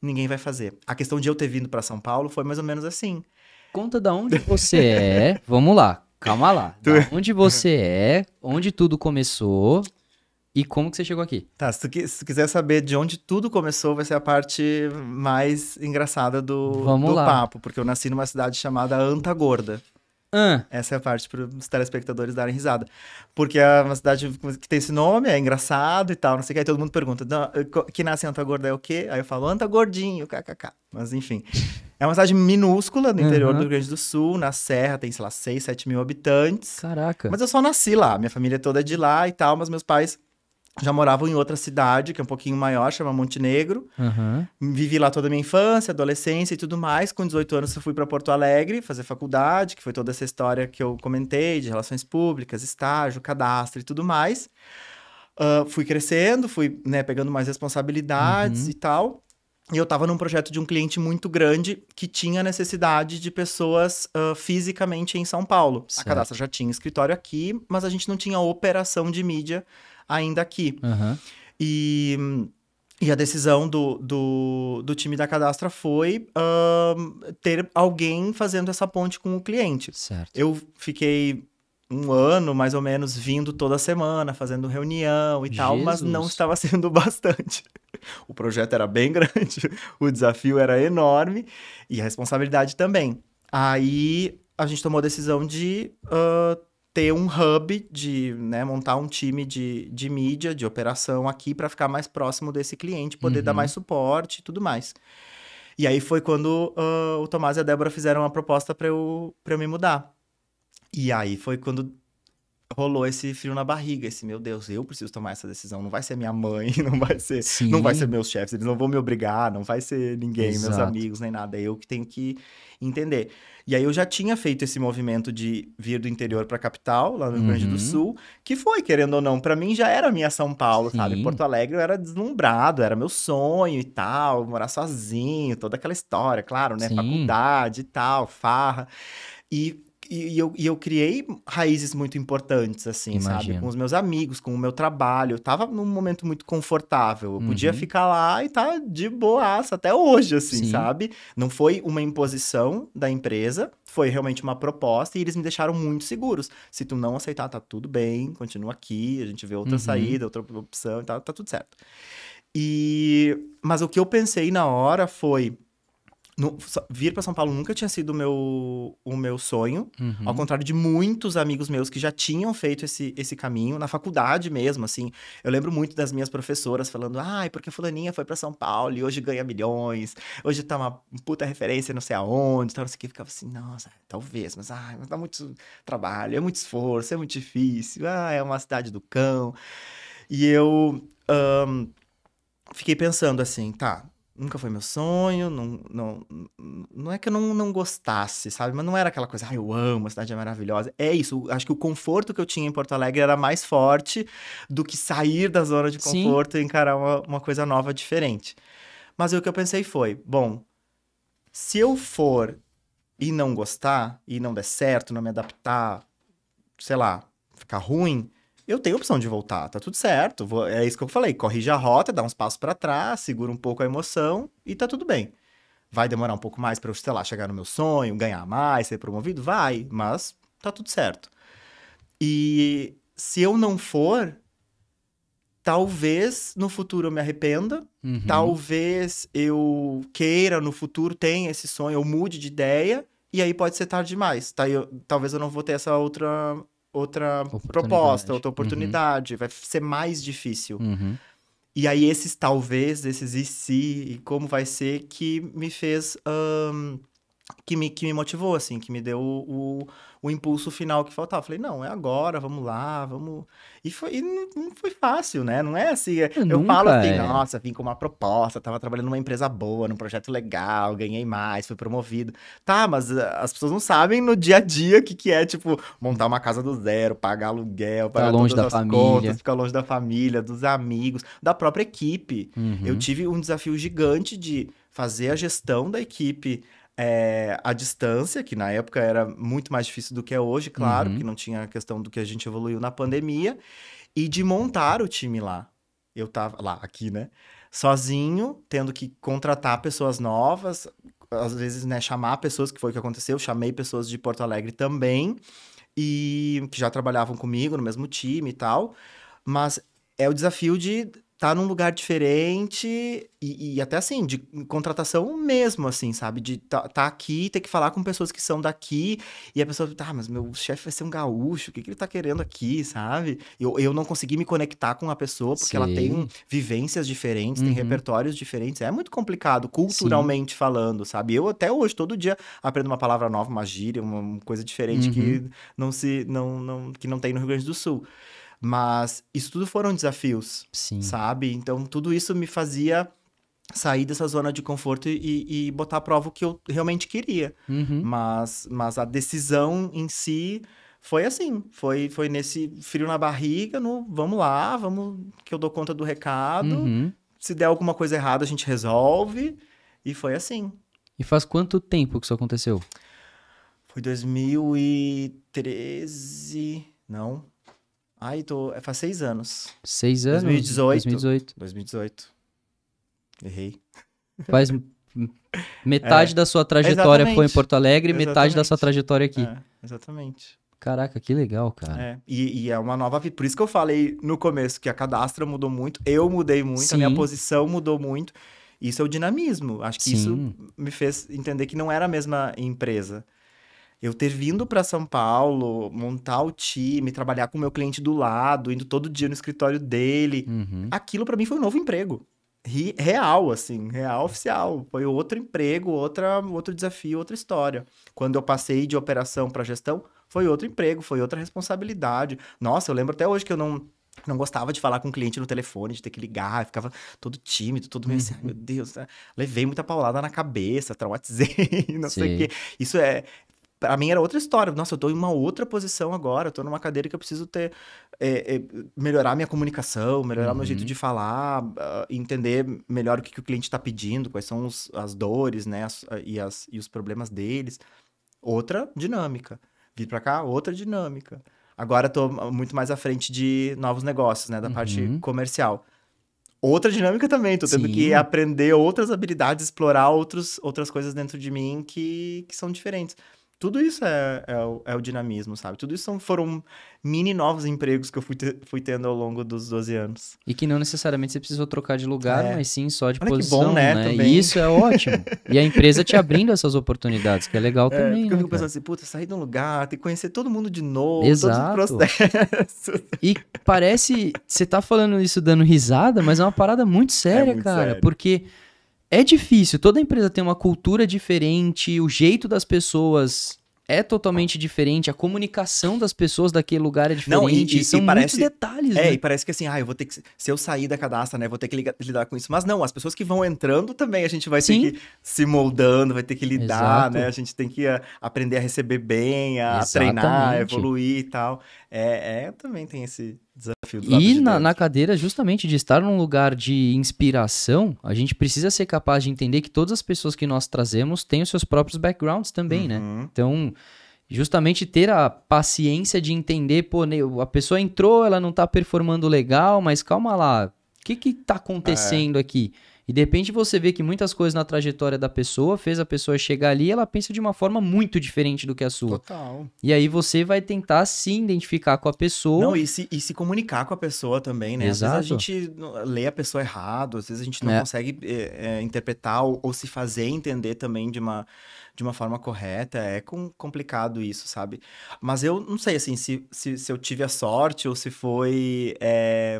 ninguém vai fazer. A questão de eu ter vindo para São Paulo foi mais ou menos assim. Conta da onde você é. Vamos lá, calma lá. Da onde você é, onde tudo começou e como que você chegou aqui. Tá, se tu quiser saber de onde tudo começou, vai ser a parte mais engraçada Vamos do lá. papo, porque eu nasci numa cidade chamada Antagorda. Ah, Essa é a parte para os telespectadores darem risada. Porque é uma cidade que tem esse nome, é engraçado e tal, não sei o que. Aí todo mundo pergunta, que nasce em Antagorda é o quê? Aí eu falo, Antagordinho, kkk. Mas enfim. É uma cidade minúscula no interior do Aham. Rio Grande do Sul, na Serra, tem, sei lá, 6, 7 mil habitantes. caraca. Mas eu só nasci lá, minha família toda é de lá e tal, mas meus pais já moravam em outra cidade, que é um pouquinho maior, chama Montenegro. Aham. Vivi lá toda a minha infância, adolescência e tudo mais. Com 18 anos eu fui para Porto Alegre fazer faculdade, que foi toda essa história que eu comentei, de relações públicas, estágio, cadastro e tudo mais. Fui crescendo, fui, né, pegando mais responsabilidades Uhum. e tal. E eu estava num projeto de um cliente muito grande que tinha necessidade de pessoas fisicamente em São Paulo. A Certo. Cadastra já tinha escritório aqui, mas a gente não tinha operação de mídia ainda aqui. Aham. E, e a decisão do time da Cadastra foi ter alguém fazendo essa ponte com o cliente. Certo. Eu fiquei um ano, mais ou menos, vindo toda semana, fazendo reunião e tal, mas não Jesus. estava sendo bastante. O projeto era bem grande, o desafio era enorme e a responsabilidade também. Aí a gente tomou a decisão de ter um hub, de, né, montar um time de mídia, de operação aqui para ficar mais próximo desse cliente, poder dar mais suporte e tudo mais. E aí foi quando o Tomás e a Débora fizeram uma proposta para eu me mudar. E aí foi quando rolou esse frio na barriga, esse, meu Deus, eu preciso tomar essa decisão, não vai ser minha mãe, não vai ser Sim. meus chefes, eles não vão me obrigar, não vai ser ninguém, meus Exato. amigos, nem nada, é eu que tenho que entender. E aí eu já tinha feito esse movimento de vir do interior pra capital, lá no Rio Grande do Uhum. Sul, que foi, querendo ou não, pra mim já era minha São Paulo, sabe? Sim. Porto Alegre eu era deslumbrado, era meu sonho e tal, morar sozinho, toda aquela história, claro, né? Sim. Faculdade e tal, farra. E eu criei raízes muito importantes, assim, sabe? Imagino. Com os meus amigos, com o meu trabalho. Eu tava num momento muito confortável. Eu podia Uhum. ficar lá e tá de boaça até hoje, assim, Sim. sabe? Não foi uma imposição da empresa, foi realmente uma proposta e eles me deixaram muito seguros. Se tu não aceitar, tá tudo bem, continua aqui, a gente vê outra saída, outra opção e tal, tá tudo certo. Mas o que eu pensei na hora foi... vir para São Paulo nunca tinha sido o meu sonho, ao Uhum. contrário de muitos amigos meus que já tinham feito esse caminho, na faculdade mesmo, assim. Eu lembro muito das minhas professoras falando, ai, porque fulaninha foi para São Paulo e hoje ganha milhões, hoje tá uma puta referência não sei aonde, então não sei o que, ficava assim, nossa, talvez, mas dá muito trabalho, é muito esforço, é muito difícil, é uma cidade do cão. E eu fiquei pensando assim, tá, nunca foi meu sonho, não é que eu não gostasse, sabe? Mas não era aquela coisa, eu amo, a cidade é maravilhosa. É isso, acho que o conforto que eu tinha em Porto Alegre era mais forte do que sair da zona de Sim. conforto e encarar uma coisa nova, diferente. Mas o que eu pensei foi, bom, se eu for e não gostar, e não der certo, não me adaptar, sei lá, ficar ruim, eu tenho a opção de voltar, tá tudo certo. É isso que eu falei, corrige a rota, dá uns passos pra trás, segura um pouco a emoção e tá tudo bem. Vai demorar um pouco mais pra eu, sei lá, chegar no meu sonho, ganhar mais, ser promovido? Vai, mas tá tudo certo. E se eu não for, talvez no futuro eu me arrependa, Uhum. talvez eu queira no futuro, tenha esse sonho, eu mude de ideia, e aí pode ser tarde demais. Tá? Talvez eu não vou ter essa outra proposta, outra oportunidade. Vai ser mais difícil. Uhum. E aí esses talvez, esses e se, e como vai ser, que me fez... que me motivou, assim, que me deu o impulso final que faltava. Falei, não, é agora, vamos lá, vamos... E não foi fácil, né? Não é assim... Eu falo Nunca assim, é. nossa, vim com uma proposta, tava trabalhando numa empresa boa, num projeto legal, ganhei mais, fui promovido. Tá, mas as pessoas não sabem no dia a dia o que é, tipo, montar uma casa do zero, pagar aluguel, Tá pagar longe todas da as família. contas, ficar longe da família, dos amigos, da própria equipe. Eu Uhum. tive um desafio gigante de fazer a gestão da equipe à distância, que na época era muito mais difícil do que é hoje, claro, porque não tinha a questão do que a gente evoluiu na pandemia, e de montar o time lá. Eu tava lá, aqui, né? Sozinho, tendo que contratar pessoas novas, às vezes, né, chamar pessoas, que foi o que aconteceu, eu chamei pessoas de Porto Alegre também, e que já trabalhavam comigo no mesmo time e tal, mas é o desafio de estar num lugar diferente e até assim, de contratação mesmo, assim, sabe? De tá aqui, ter que falar com pessoas que são daqui e a pessoa, tá, mas meu chefe vai ser um gaúcho, o que ele tá querendo aqui, sabe? Eu não consegui me conectar com a pessoa porque ela tem Sei. vivências diferentes, tem Uhum. repertórios diferentes, é muito complicado, Sim. culturalmente falando, sabe? Eu até hoje, todo dia, aprendo uma palavra nova, uma gíria, uma coisa diferente Uhum. que não tem no Rio Grande do Sul. Mas isso tudo foram desafios, Sim. sabe? Então, tudo isso me fazia sair dessa zona de conforto e botar à prova o que eu realmente queria. Uhum. Mas a decisão em si foi assim, foi nesse frio na barriga, no vamos lá, vamos que eu dou conta do recado. Uhum. Se der alguma coisa errada, a gente resolve. E foi assim. E faz quanto tempo que isso aconteceu? Foi 2013, não. Ai, faz 6 anos. 6 anos? 2018. 2018. 2018. Errei. Faz metade da sua trajetória foi em Exatamente. Porto Alegre e metade da sua Exatamente. trajetória aqui. Exatamente. Caraca, que legal, cara. E é uma nova vida. Por isso que eu falei no começo que a Cadastra mudou muito, eu mudei muito, a minha Sim. posição mudou muito. Isso é o dinamismo. Acho que isso Sim. me fez entender que não era a mesma empresa. Eu ter vindo para São Paulo, montar o time, trabalhar com o meu cliente do lado, indo todo dia no escritório dele, Uhum. aquilo para mim foi um novo emprego. Real, assim, real oficial. Foi outro emprego, outro desafio, outra história. Quando eu passei de operação para gestão, foi outro emprego, foi outra responsabilidade. Nossa, eu lembro até hoje que eu não gostava de falar com o cliente no telefone, de ter que ligar, eu ficava todo tímido, todo meio assim, ai meu Deus, né? Levei muita paulada na cabeça, traumatizei, não sei o Sei. quê. Isso pra mim era outra história. Nossa, eu tô em uma outra posição agora, eu tô numa cadeira que eu preciso melhorar minha comunicação, melhorar meu jeito Uhum. de falar, entender melhor o que o cliente tá pedindo, quais são as dores, né, e os problemas deles. Outra dinâmica. Vir pra cá, outra dinâmica. Agora tô muito mais à frente de novos negócios, né, da parte Uhum. comercial. Outra dinâmica também, tô tendo que Sim. aprender outras habilidades, explorar outras coisas dentro de mim que são diferentes. Tudo isso é o dinamismo, sabe? Tudo isso foram mini novos empregos que eu fui tendo ao longo dos 12 anos. E que não necessariamente você precisou trocar de lugar, É. mas sim só de Olha que posição, bom, né, né? também. E isso é ótimo. E a empresa te abrindo essas oportunidades, que é legal também, Porque eu né, fico cara? pensando assim, puta, sair de um lugar, ter que conhecer todo mundo de novo, todos os Exato. processos. E parece, você tá falando isso dando risada, mas é uma parada muito séria, muito cara, sério. porque é difícil, toda empresa tem uma cultura diferente, o jeito das pessoas é totalmente diferente, a comunicação das pessoas daquele lugar é Não, diferente, são muitos parece. detalhes, E né? parece que assim, eu vou ter que. Se eu sair da cadastra, né, vou ter que lidar com isso. Mas não, as pessoas que vão entrando também, a gente vai ter Sim, que se moldando, vai ter que lidar, né? exato. A gente tem que aprender a receber bem, a treinar, a Exatamente. evoluir e tal. Também tem esse desafio do lado E de na dentro. cadeira, justamente de estar num lugar de inspiração, a gente precisa ser capaz de entender que todas as pessoas que nós trazemos têm os seus próprios backgrounds também, né? Uhum. Então, justamente ter a paciência de entender, pô, a pessoa entrou, ela não tá performando legal, mas calma lá, o que tá acontecendo aqui? E de repente você vê que muitas coisas na trajetória da pessoa fez a pessoa chegar ali e ela pensa de uma forma muito diferente do que a sua. Total. E aí você vai tentar se identificar com a pessoa. Não, e se comunicar com a pessoa também, né? Às vezes a Exato. gente lê a pessoa errado, às vezes a gente não É. consegue interpretar ou se fazer entender também de uma forma correta. É complicado isso, sabe? Mas eu não sei, assim, se eu tive a sorte ou se foi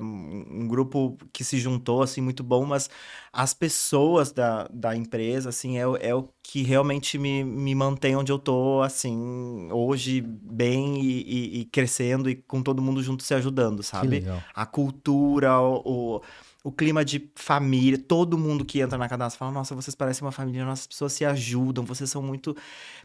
um grupo que se juntou, assim, muito bom, mas as pessoas da empresa, assim, é o que realmente me mantém onde eu tô, assim, hoje, bem e crescendo e com todo mundo junto se ajudando, Que sabe? legal. A cultura, o clima de família, todo mundo que entra na cadastra fala, nossa, vocês parecem uma família, nossas pessoas se ajudam, vocês são muito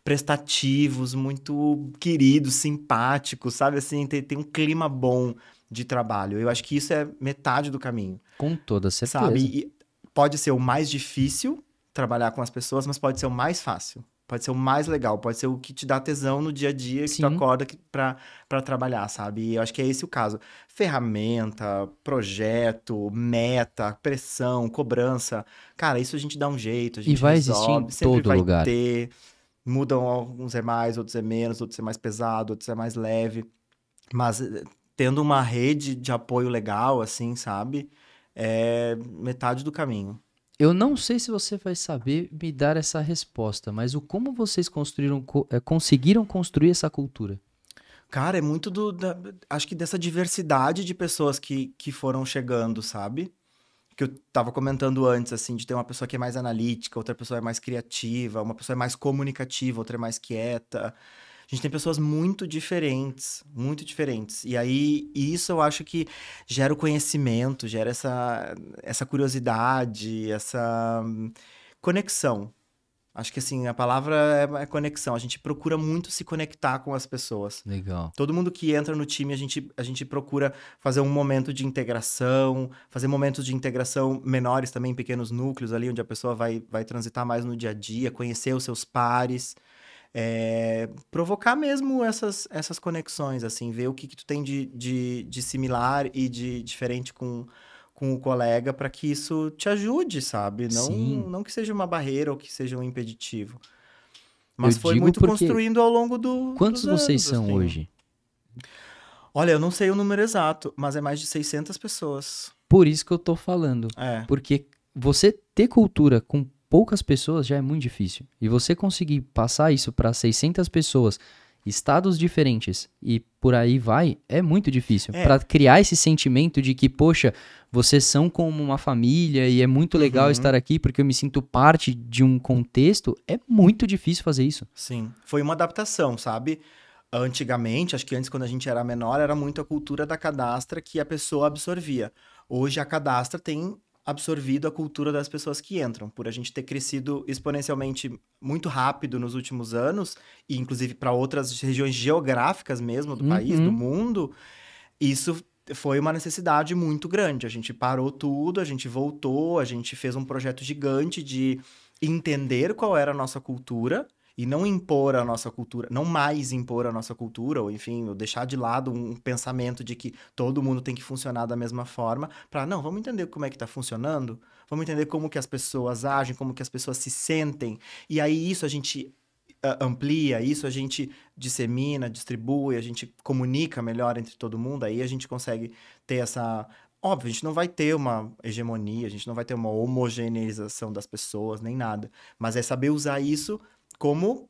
prestativos, muito queridos, simpáticos, sabe? Assim, tem um clima bom de trabalho. Eu acho que isso é metade do caminho, Com toda sabe? certeza. E pode ser o mais difícil trabalhar com as pessoas, mas pode ser o mais fácil. Pode ser o mais legal, pode ser o que te dá tesão no dia a dia, que tu Sim. acorda pra trabalhar, sabe? E eu acho que é esse o caso. Ferramenta, projeto, meta, pressão, cobrança. Cara, isso a gente dá um jeito, a E gente vai existir em resolve, sempre todo vai lugar. ter. Mudam, alguns é mais, outros é menos, outros é mais pesado, outros é mais leve. Mas tendo uma rede de apoio legal, assim, sabe? É metade do caminho. Eu não sei se você vai saber me dar essa resposta, mas o como vocês conseguiram construir essa cultura? Cara, é muito acho que dessa diversidade de pessoas que foram chegando, sabe? Que eu tava comentando antes, assim, de ter uma pessoa que é mais analítica, outra pessoa é mais criativa, uma pessoa é mais comunicativa, outra é mais quieta. gente tem pessoas muito diferentes, muito diferentes. E aí, isso eu acho que gera o conhecimento, gera essa curiosidade, essa conexão. Acho que, assim, a palavra é conexão. A gente procura muito se conectar com as pessoas. Legal. Todo mundo que entra no time, a gente procura fazer um momento de integração, fazer momentos de integração menores também, pequenos núcleos ali, onde a pessoa vai transitar mais no dia a dia, conhecer os seus pares, provocar mesmo essas conexões, assim, ver o que tu tem de similar e de diferente com o colega para que isso te ajude, sabe? Sim. Não que seja uma barreira ou que seja um impeditivo. Eu Mas foi digo muito porque construindo ao longo quantos dos vocês anos, são assim. hoje? Olha, eu não sei o número exato, mas é mais de 600 pessoas. Por isso que eu tô falando. É, Porque você ter cultura com poucas pessoas já é muito difícil. E você conseguir passar isso para 600 pessoas, estados diferentes e por aí vai, é muito difícil. É. Para criar esse sentimento de que, poxa, vocês são como uma família e é muito legal estar aqui porque eu me sinto parte de um contexto, é muito difícil fazer isso. sim. Foi uma adaptação, sabe? Antigamente, acho que antes, quando a gente era menor, era muito a cultura da cadastra que a pessoa absorvia. Hoje, a cadastra tem absorvido a cultura das pessoas que entram, por a gente ter crescido exponencialmente muito rápido nos últimos anos, e inclusive para outras regiões geográficas mesmo do país, do mundo, isso foi uma necessidade muito grande. A gente parou tudo, a gente voltou, a gente fez um projeto gigante de entender qual era a nossa cultura e não impor a nossa cultura, não mais impor a nossa cultura, ou enfim, ou deixar de lado um pensamento de que todo mundo tem que funcionar da mesma forma, para não, vamos entender como é que está funcionando, vamos entender como que as pessoas agem, como que as pessoas se sentem, e aí isso a gente amplia, isso a gente dissemina, distribui, a gente comunica melhor entre todo mundo, aí a gente consegue ter essa... Óbvio, a gente não vai ter uma hegemonia, a gente não vai ter uma homogeneização das pessoas, nem nada, mas é saber usar isso como,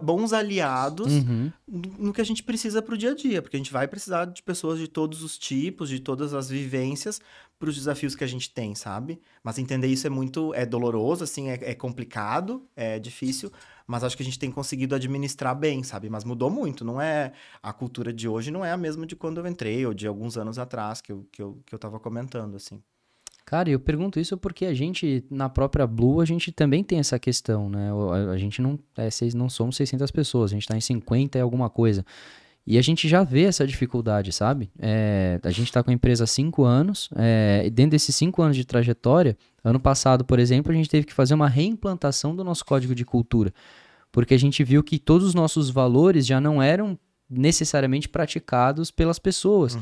bons aliados no que a gente precisa para o dia a dia, porque a gente vai precisar de pessoas de todos os tipos, de todas as vivências para os desafios que a gente tem, sabe? Mas entender isso é doloroso, assim, é complicado, é difícil, mas acho que a gente tem conseguido administrar bem, sabe? Mas mudou muito, não é... A cultura de hoje não é a mesma de quando eu entrei, ou de alguns anos atrás, que eu tava comentando, assim. Cara, eu pergunto isso porque a gente, na própria Blue, a gente também tem essa questão, né? A gente não somos 600 pessoas, a gente tá em 50 e alguma coisa. E a gente já vê essa dificuldade, sabe? A gente tá com a empresa há 5 anos, e dentro desses 5 anos de trajetória, ano passado, por exemplo, a gente teve que fazer uma reimplantação do nosso código de cultura, porque a gente viu que todos os nossos valores já não eram necessariamente praticados pelas pessoas.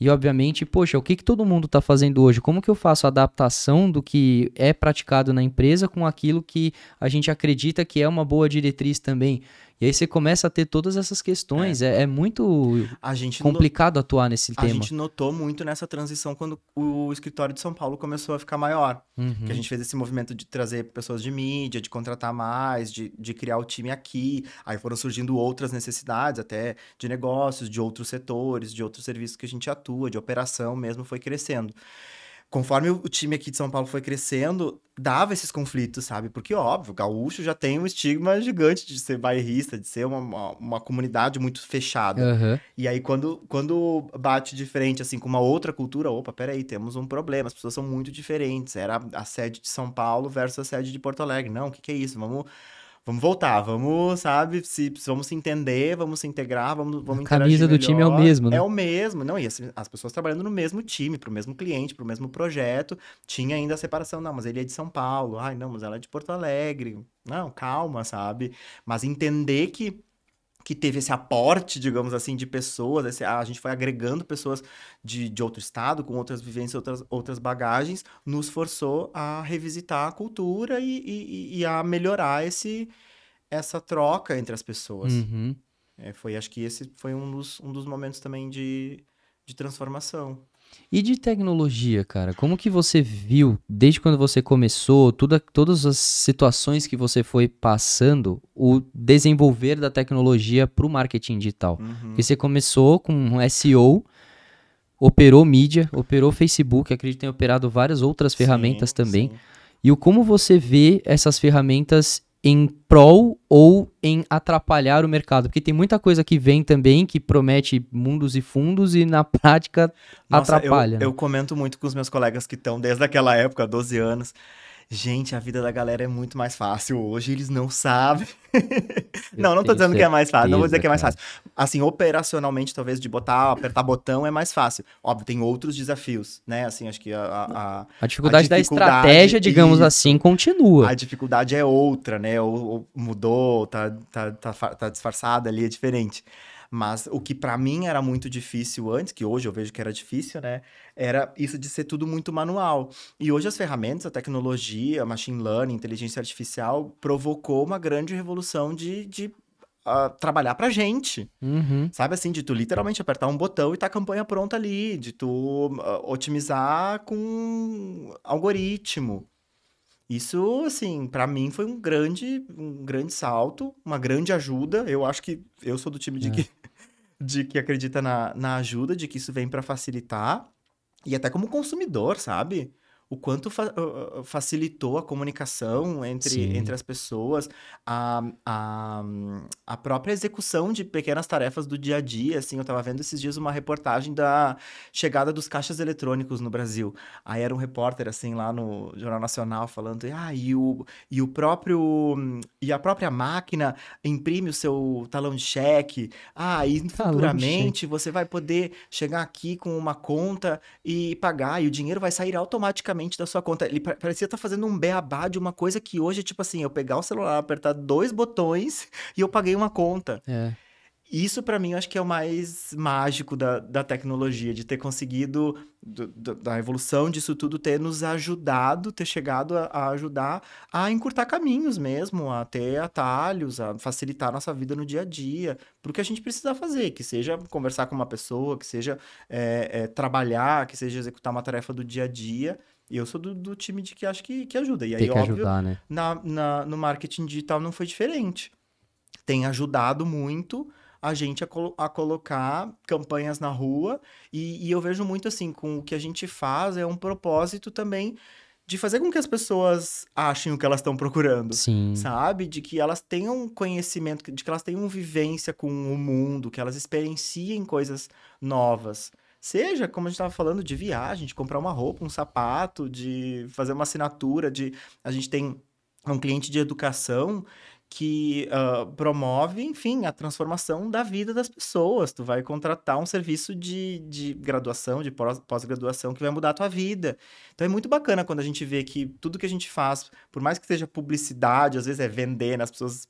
E, obviamente, poxa, o que todo mundo está fazendo hoje? Como que eu faço a adaptação do que é praticado na empresa com aquilo que a gente acredita que é uma boa diretriz também? E aí você começa a ter todas essas questões. É muito complicado atuar nesse tema. A gente notou muito nessa transição quando o escritório de São Paulo começou a ficar maior. Que a gente fez esse movimento de trazer pessoas de mídia, de contratar mais, de criar o time aqui. Aí foram surgindo outras necessidades, até de negócios, de outros setores, de outros serviços que a gente atua, de operação mesmo, foi crescendo. Conforme o time aqui de São Paulo foi crescendo, dava esses conflitos, sabe? Porque, óbvio, o gaúcho já tem um estigma gigante de ser bairrista, de ser uma comunidade muito fechada. E aí, quando bate de frente, assim, com uma outra cultura, opa, peraí, temos um problema, as pessoas são muito diferentes. Era a sede de São Paulo versus a sede de Porto Alegre. Não, o que é isso? Vamos voltar, sabe, vamos se entender, vamos se integrar, vamos interagir melhor. A camisa do time é o mesmo, né? É o mesmo, não, e as pessoas trabalhando no mesmo time, pro mesmo cliente, pro mesmo projeto, tinha ainda a separação, não, mas ele é de São Paulo, ai, não, mas ela é de Porto Alegre, não, calma, sabe, mas entender que teve esse aporte, digamos assim, de pessoas, a gente foi agregando pessoas de outro estado, com outras vivências, outras bagagens, nos forçou a revisitar a cultura e a melhorar essa troca entre as pessoas. Acho que esse foi um dos momentos também de transformação. E de tecnologia, cara, como que você viu, desde quando você começou, todas as situações que você foi passando, o desenvolver da tecnologia para o marketing digital? Porque você começou com um SEO, operou mídia, operou Facebook, acredito que tem operado várias outras ferramentas também. Sim. E como você vê essas ferramentas em prol ou em atrapalhar o mercado? Porque tem muita coisa que vem também que promete mundos e fundos e na prática Nossa, atrapalha, né? eu comento muito com os meus colegas que estão desde aquela época, 12 anos. Gente, a vida da galera é muito mais fácil hoje, eles não sabem. Eu Não, não tô tenho dizendo que é mais fácil, não vou dizer certeza, que é mais cara. fácil. Assim, operacionalmente, talvez de botar, apertar botão é mais fácil. Óbvio, tem outros desafios, né? Assim, acho que A a dificuldade da estratégia, dificuldade, digamos assim, isso. continua. A dificuldade é outra, né? Ou mudou, tá disfarçada ali, é diferente. Mas o que pra mim era muito difícil antes, que hoje eu vejo que era difícil, né? Era isso de ser tudo muito manual. E hoje as ferramentas, a tecnologia, machine learning, inteligência artificial, provocou uma grande revolução de trabalhar pra gente. Uhum. Sabe assim, de tu literalmente apertar um botão e tá a campanha pronta ali, de tu otimizar com algoritmo. Isso, assim, pra mim foi um grande salto, uma grande ajuda. Eu acho que eu sou do time É. de que acredita na ajuda, de que isso vem pra facilitar. E até como consumidor, sabe? O quanto facilitou a comunicação entre Sim. as pessoas, a própria execução de pequenas tarefas do dia a dia, assim, eu tava vendo esses dias uma reportagem da chegada dos caixas eletrônicos no Brasil. Aí era um repórter, assim, lá no Jornal Nacional falando, e o próprio, e a própria máquina imprime o seu talão de cheque, e Talão de cheque. futuramente você vai poder chegar aqui com uma conta e pagar, e o dinheiro vai sair automaticamente da sua conta. Ele parecia estar fazendo um beabá de uma coisa que hoje é tipo assim, eu pegar o celular, apertar dois botões e eu paguei uma conta. É. Isso pra mim eu acho que é o mais mágico da tecnologia, de ter conseguido, da evolução disso tudo, ter nos ajudado, ter chegado a ajudar a encurtar caminhos mesmo, a ter atalhos, a facilitar a nossa vida no dia a dia, pro que a gente precisa fazer, que seja conversar com uma pessoa, que seja trabalhar, que seja executar uma tarefa do dia a dia. E eu sou do time de que acho que ajuda. E Tem aí, que óbvio, ajudar, né? no marketing digital não foi diferente, tem ajudado muito a gente a colocar campanhas na rua e eu vejo muito assim, com o que a gente faz é um propósito também de fazer com que as pessoas achem o que elas estão procurando, Sim. sabe? De que elas tenham conhecimento, de que elas tenham vivência com o mundo, que elas experienciem coisas novas. Seja, como a gente estava falando, de viagem, de comprar uma roupa, um sapato, de fazer uma assinatura, a gente tem um cliente de educação que promove, enfim, a transformação da vida das pessoas. Tu vai contratar um serviço de graduação, de pós-graduação, que vai mudar a tua vida. Então é muito bacana quando a gente vê que tudo que a gente faz, por mais que seja publicidade, às vezes é vender, né? As pessoas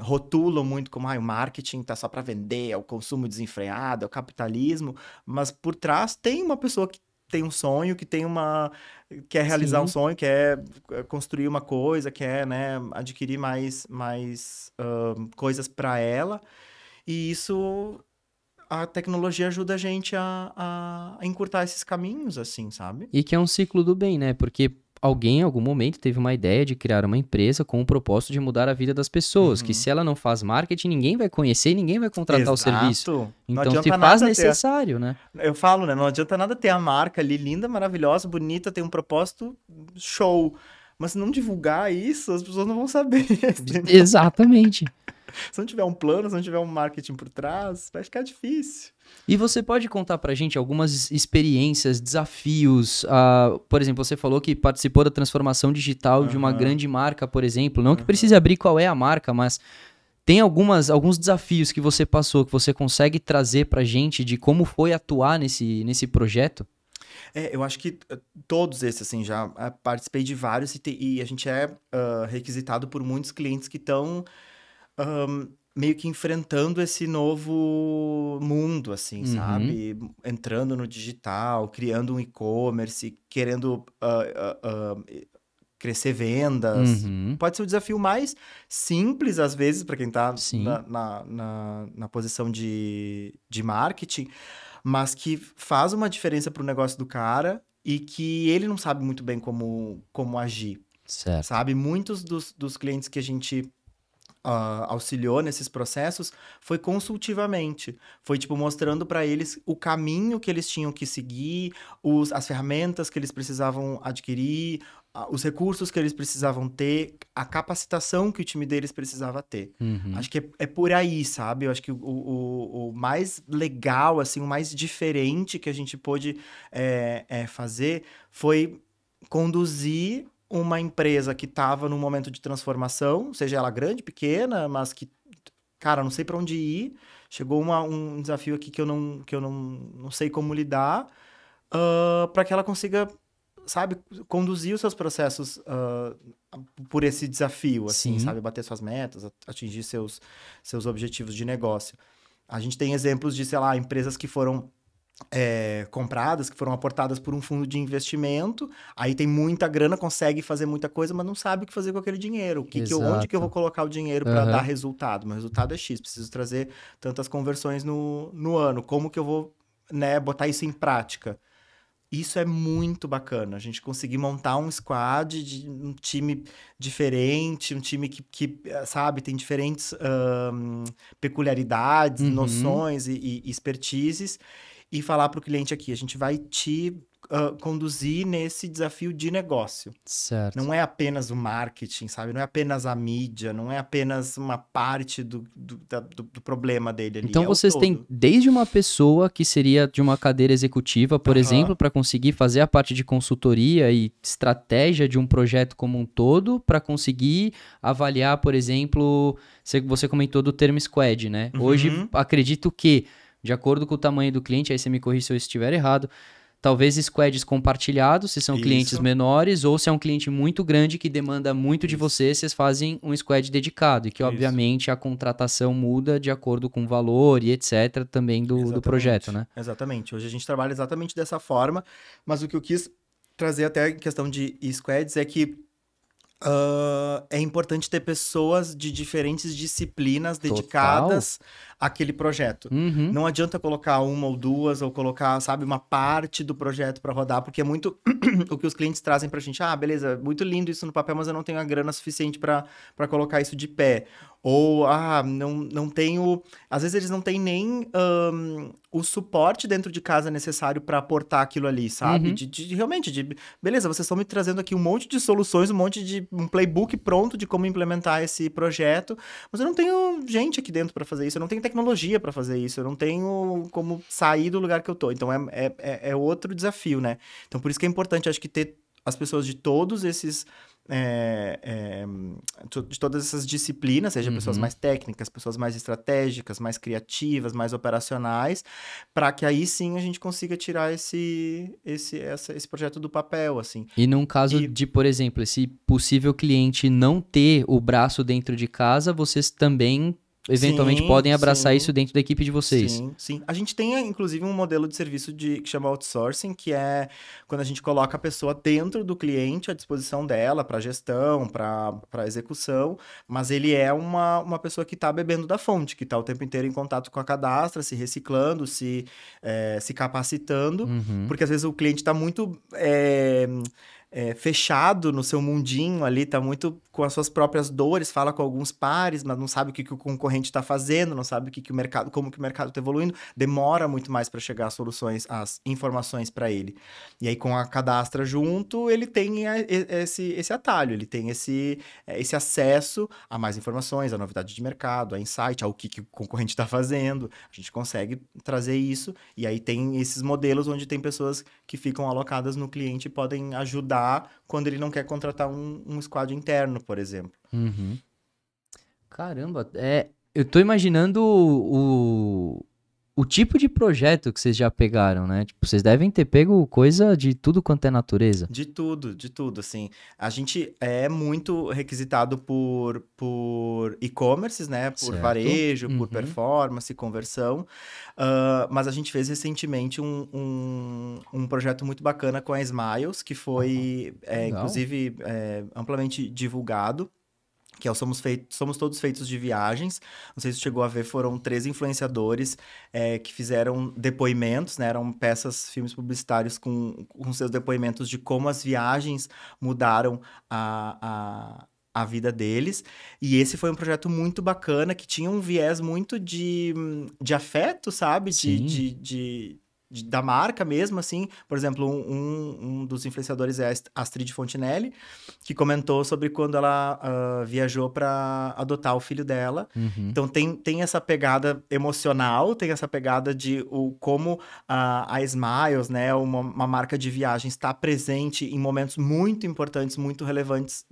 rotulam muito como o marketing tá só para vender, é o consumo desenfreado, é o capitalismo, mas por trás tem uma pessoa que tem um sonho, quer realizar um Sim. sonho, quer construir uma coisa, quer, né, adquirir mais coisas para ela. E isso, a tecnologia ajuda a gente a encurtar esses caminhos, assim, sabe? E que é um ciclo do bem, né? Porque alguém, em algum momento, teve uma ideia de criar uma empresa com o propósito de mudar a vida das pessoas. Que Uhum. se ela não faz marketing, ninguém vai conhecer, ninguém vai contratar o serviço. Exato. Não Então se adianta faz nada ter. necessário, né? Eu falo, né? Não adianta nada ter a marca ali linda, maravilhosa, bonita, tem um propósito show. Mas se não divulgar isso, as pessoas não vão saber. Entendeu? Exatamente. Se não tiver um plano, se não tiver um marketing por trás, vai ficar difícil. E você pode contar pra gente algumas experiências, desafios? Por exemplo, você falou que participou da transformação digital de uma Aham, grande marca, por exemplo. Não que precise aham. abrir qual é a marca, mas tem alguns desafios que você passou, que você consegue trazer pra gente de como foi atuar nesse projeto? Eu acho que todos esses, assim, já participei de vários e a gente é requisitado por muitos clientes que estão meio que enfrentando esse novo mundo, assim, Uhum, sabe? Entrando no digital, criando um e-commerce, querendo crescer vendas. uhum, Pode ser o desafio mais simples, às vezes, para quem está sim, na posição de marketing, mas que faz uma diferença para o negócio do cara e que ele não sabe muito bem como agir, certo. sabe? Muitos dos clientes que a gente auxiliou nesses processos foi consultivamente. Foi, tipo, mostrando para eles o caminho que eles tinham que seguir, as ferramentas que eles precisavam adquirir, os recursos que eles precisavam ter, a capacitação que o time deles precisava ter. Uhum. Acho que é por aí, sabe? Eu acho que o mais legal, assim, o mais diferente que a gente pôde fazer foi conduzir uma empresa que estava num momento de transformação, seja ela grande, pequena, mas que, cara, não sei para onde ir. Chegou um desafio aqui que eu não sei como lidar, para que ela consiga, sabe, conduzir os seus processos por esse desafio, assim, Sim. sabe? Bater suas metas, atingir seus objetivos de negócio. A gente tem exemplos de, sei lá, empresas que foram compradas, que foram aportadas por um fundo de investimento, aí tem muita grana, consegue fazer muita coisa, mas não sabe o que fazer com aquele dinheiro. Onde que eu vou colocar o dinheiro para dar resultado? Meu resultado é X, preciso trazer tantas conversões no ano. Como que eu vou, né, botar isso em prática? Isso é muito bacana, a gente conseguir montar um squad, um time diferente, um time que sabe, tem diferentes peculiaridades, Uhum. noções e expertises, e falar para o cliente aqui, a gente vai te conduzir nesse desafio de negócio. Certo. Não é apenas o marketing, sabe? Não é apenas a mídia, não é apenas uma parte do problema dele ali. Então é vocês o têm todo. desde uma pessoa que seria de uma cadeira executiva, por Aham. exemplo, para conseguir fazer a parte de consultoria e estratégia de um projeto como um todo, para conseguir avaliar, por exemplo, você comentou do termo squad, né? Hoje, Uhum. acredito que, de acordo com o tamanho do cliente, aí você me corrige se eu estiver errado, talvez squads compartilhados, se são clientes Isso. menores, ou se é um cliente muito grande que demanda muito de você, vocês fazem um squad dedicado. E que, Isso. obviamente, a contratação muda de acordo com o valor e etc. também do projeto, né? Exatamente. Hoje a gente trabalha exatamente dessa forma, mas o que eu quis trazer até em questão de squads é que é importante ter pessoas de diferentes disciplinas dedicadas àquele projeto. Uhum. Não adianta colocar uma ou duas, ou colocar, sabe, uma parte do projeto para rodar, porque é muito o que os clientes trazem pra gente. Ah, beleza, muito lindo isso no papel, mas eu não tenho a grana suficiente para colocar isso de pé. Ou, não tenho... Às vezes eles não têm nem o suporte dentro de casa necessário para aportar aquilo ali, sabe? Uhum. Realmente, beleza, vocês estão me trazendo aqui um monte de soluções, um playbook pronto de como implementar esse projeto, mas eu não tenho gente aqui dentro para fazer isso, eu não tenho tecnologia para fazer isso, eu não tenho como sair do lugar que eu tô. Então, é outro desafio, né? Então, por isso que é importante, acho que ter as pessoas de todos esses... de todas essas disciplinas, seja pessoas mais técnicas, pessoas mais estratégicas, mais criativas, mais operacionais, para que aí sim a gente consiga tirar esse projeto do papel, assim. E num caso de, por exemplo, esse possível cliente não ter o braço dentro de casa, vocês também eventualmente podem abraçar isso dentro da equipe de vocês. Sim. A gente tem, inclusive, um modelo de serviço que chama outsourcing, que é quando a gente coloca a pessoa dentro do cliente, à disposição dela, para gestão, para execução, mas ele é uma pessoa que está bebendo da fonte, que está o tempo inteiro em contato com a cadastra, se reciclando, se capacitando, porque às vezes o cliente está muito... fechado no seu mundinho ali, tá muito com as suas próprias dores, fala com alguns pares, mas não sabe o que o concorrente está fazendo, não sabe o mercado, como que o mercado está evoluindo, demora muito mais para chegar às soluções, às informações para ele. E aí com a cadastra junto, ele tem esse atalho, ele tem esse acesso a mais informações, a novidade de mercado, a insight, ao que o concorrente está fazendo. A gente consegue trazer isso, e aí tem esses modelos onde tem pessoas que ficam alocadas no cliente e podem ajudar quando ele não quer contratar um squad interno, por exemplo. Caramba, eu tô imaginando o tipo de projeto que vocês já pegaram, né? Tipo, vocês devem ter pego coisa de tudo quanto é natureza. De tudo, assim. A gente é muito requisitado por e-commerces, né? Por Certo. varejo, por performance, conversão. Mas a gente fez recentemente um projeto muito bacana com a Smiles, que foi, inclusive, amplamente divulgado. Que somos todos feitos de viagens. Não sei se chegou a ver, foram 3 influenciadores que fizeram depoimentos, né? Eram filmes publicitários com seus depoimentos de como as viagens mudaram a vida deles. E esse foi um projeto muito bacana, que tinha um viés muito de afeto, sabe? Sim. da marca mesmo, assim. Por exemplo, um dos influenciadores é a Astrid Fontinelli, que comentou sobre quando ela viajou para adotar o filho dela. Uhum. Então, tem essa pegada emocional, tem essa pegada de como a Smiles, né, uma marca de viagem, está presente em momentos muito importantes, muito relevantes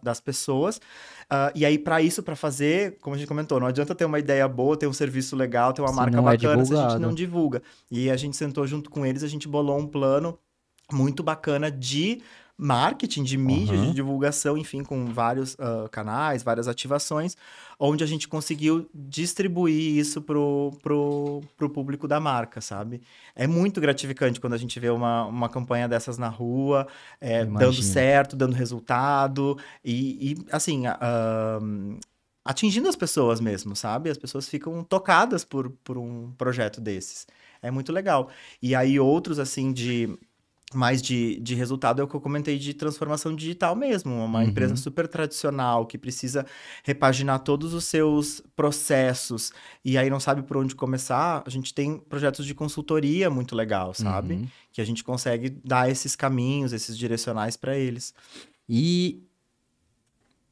das pessoas. E aí, para isso, para fazer, como a gente comentou, não adianta ter uma ideia boa, ter um serviço legal, ter uma Se marca não é bacana se a gente não divulgado. divulga. E a gente sentou junto com eles, a gente bolou um plano muito bacana de marketing, de mídia, de Aham. divulgação, enfim, com vários canais, várias ativações, onde a gente conseguiu distribuir isso pro público da marca, sabe? É muito gratificante quando a gente vê uma campanha dessas na rua, dando Imagino. certo, dando resultado, assim, atingindo as pessoas mesmo, sabe? As pessoas ficam tocadas por um projeto desses. É muito legal. E aí, outros, assim, mais de resultado é o que eu comentei de transformação digital mesmo. Uma empresa Uhum. super tradicional que precisa repaginar todos os seus processos e aí não sabe por onde começar. A gente tem projetos de consultoria muito legal, sabe? Uhum. Que a gente consegue dar esses caminhos, esses direcionais para eles. E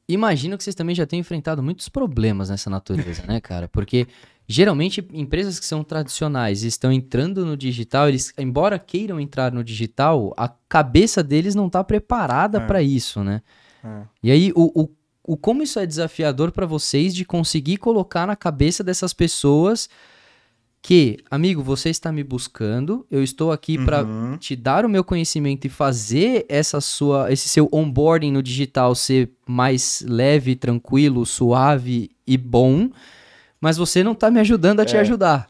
imagino que vocês também já tenham enfrentado muitos problemas nessa natureza, né, cara? Porque geralmente empresas que são tradicionais e estão entrando no digital, eles, embora queiram entrar no digital, a cabeça deles não está preparada É, para isso, né? é. E aí, o como isso é desafiador para vocês de conseguir colocar na cabeça dessas pessoas que, amigo, você está me buscando, eu estou aqui para Uhum. te dar o meu conhecimento e fazer esse seu onboarding no digital ser mais leve, tranquilo, suave e bom, mas você não está me ajudando a te É. ajudar.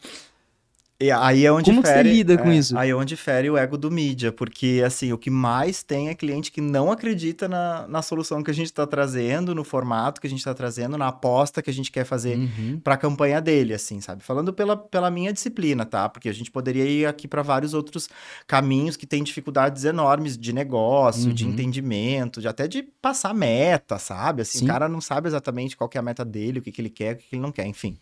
E aí é onde Como que você fere, lida com isso? aí é onde fere o ego do mídia, porque assim, o que mais tem é cliente que não acredita na solução que a gente está trazendo, no formato que a gente está trazendo, na aposta que a gente quer fazer Uhum, para a campanha dele, assim, sabe? Falando pela minha disciplina, tá? Porque a gente poderia ir aqui para vários outros caminhos que têm dificuldades enormes de negócio, de uhum. entendimento, até de passar meta, sabe? Assim, o Sim. cara não sabe exatamente qual que é a meta dele, o que ele quer, o que ele não quer, enfim.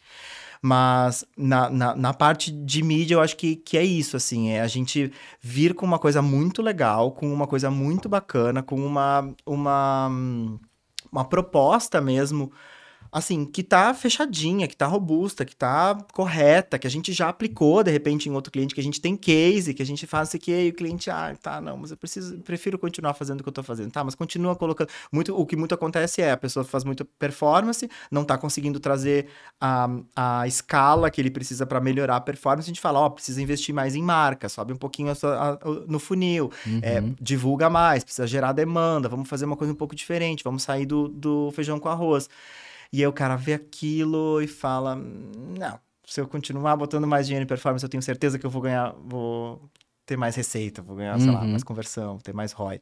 Mas na parte de mídia, eu acho que é isso, assim, é a gente vir com uma coisa muito legal, com uma coisa muito bacana, com uma proposta mesmo, assim, que tá fechadinha, que tá robusta, que tá correta, que a gente já aplicou, de repente, em outro cliente, que a gente tem case, que a gente faz isso aqui, e o cliente, tá, não, mas prefiro continuar fazendo o que eu tô fazendo. Tá, mas continua colocando. O que muito acontece é, a pessoa faz muita performance, não tá conseguindo trazer a escala que ele precisa para melhorar a performance, a gente fala, precisa investir mais em marca, sobe um pouquinho no funil, Uhum. divulga mais, precisa gerar demanda, vamos fazer uma coisa um pouco diferente, vamos sair do feijão com arroz. E aí o cara vê aquilo e fala: não, se eu continuar botando mais dinheiro em performance, eu tenho certeza que eu vou ter mais receita, vou ganhar, sei lá, mais Uhum. conversão, ter mais ROI.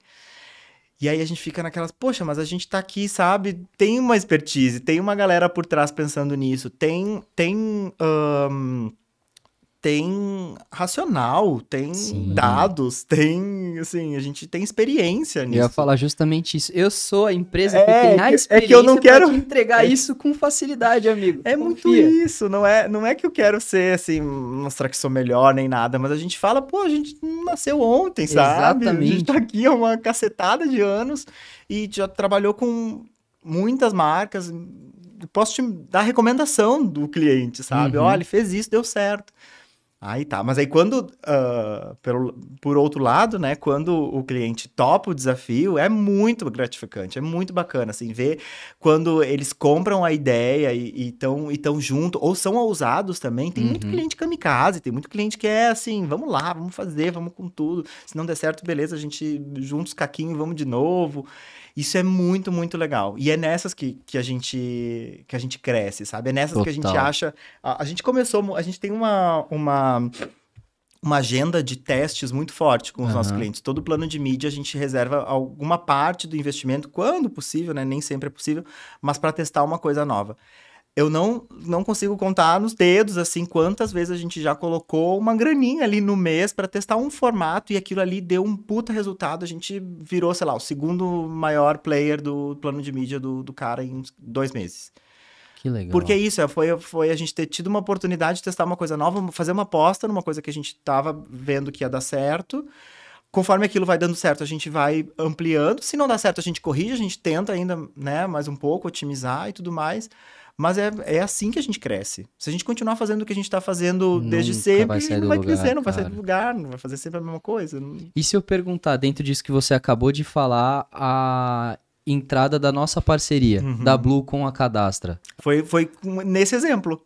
E aí a gente fica naquelas, poxa, mas a gente tá aqui, sabe? Tem uma expertise, tem uma galera por trás pensando nisso, tem racional, tem Sim. dados, tem, assim, a gente tem experiência Eu ia nisso. falar justamente isso. Eu sou a empresa que tem a É que eu não experiência para quero. te entregar isso com facilidade, amigo. É muito Confia. isso, não é que eu quero ser assim, mostrar que sou melhor nem nada, mas a gente fala, pô, a gente nasceu ontem, sabe? A gente tá Exatamente. aqui há uma cacetada de anos e já trabalhou com muitas marcas. Posso te dar recomendação do cliente, sabe? Olha, Uhum. ele fez isso, deu certo. Aí tá, mas aí quando, por outro lado, né, quando o cliente topa o desafio, é muito gratificante, é muito bacana, assim, ver quando eles compram a ideia e tão junto, ou são ousados também, tem muito Uhum. cliente kamikaze, tem muito cliente que é assim, vamos lá, vamos fazer, vamos com tudo, se não der certo, beleza, a gente junta os caquinhos e vamos de novo. Isso é muito, muito legal. E é nessas que a gente cresce, sabe? É nessas que a gente Total. acha a gente começou, a gente tem uma agenda de testes muito forte com os nossos Aham. clientes. Todo plano de mídia a gente reserva alguma parte do investimento, quando possível, né? Nem sempre é possível, mas para testar uma coisa nova. Eu não consigo contar nos dedos, assim, quantas vezes a gente já colocou uma graninha ali no mês para testar um formato e aquilo ali deu um puta resultado. A gente virou, sei lá, o segundo maior player do plano de mídia do cara em 2 meses. Que legal. Porque isso, foi a gente ter tido uma oportunidade de testar uma coisa nova, fazer uma aposta numa coisa que a gente tava vendo que ia dar certo. Conforme aquilo vai dando certo, a gente vai ampliando. Se não dá certo, a gente corrige, a gente tenta ainda, né, mais um pouco, otimizar e tudo mais. Mas é assim que a gente cresce. Se a gente continuar fazendo o que a gente tá fazendo desde Nunca sempre, vai sair não do vai lugar, crescer, não vai sair cara. do lugar, não vai fazer sempre a mesma coisa. E se eu perguntar, dentro disso que você acabou de falar, a entrada da nossa parceria, da Blue com a Cadastra? Foi nesse exemplo.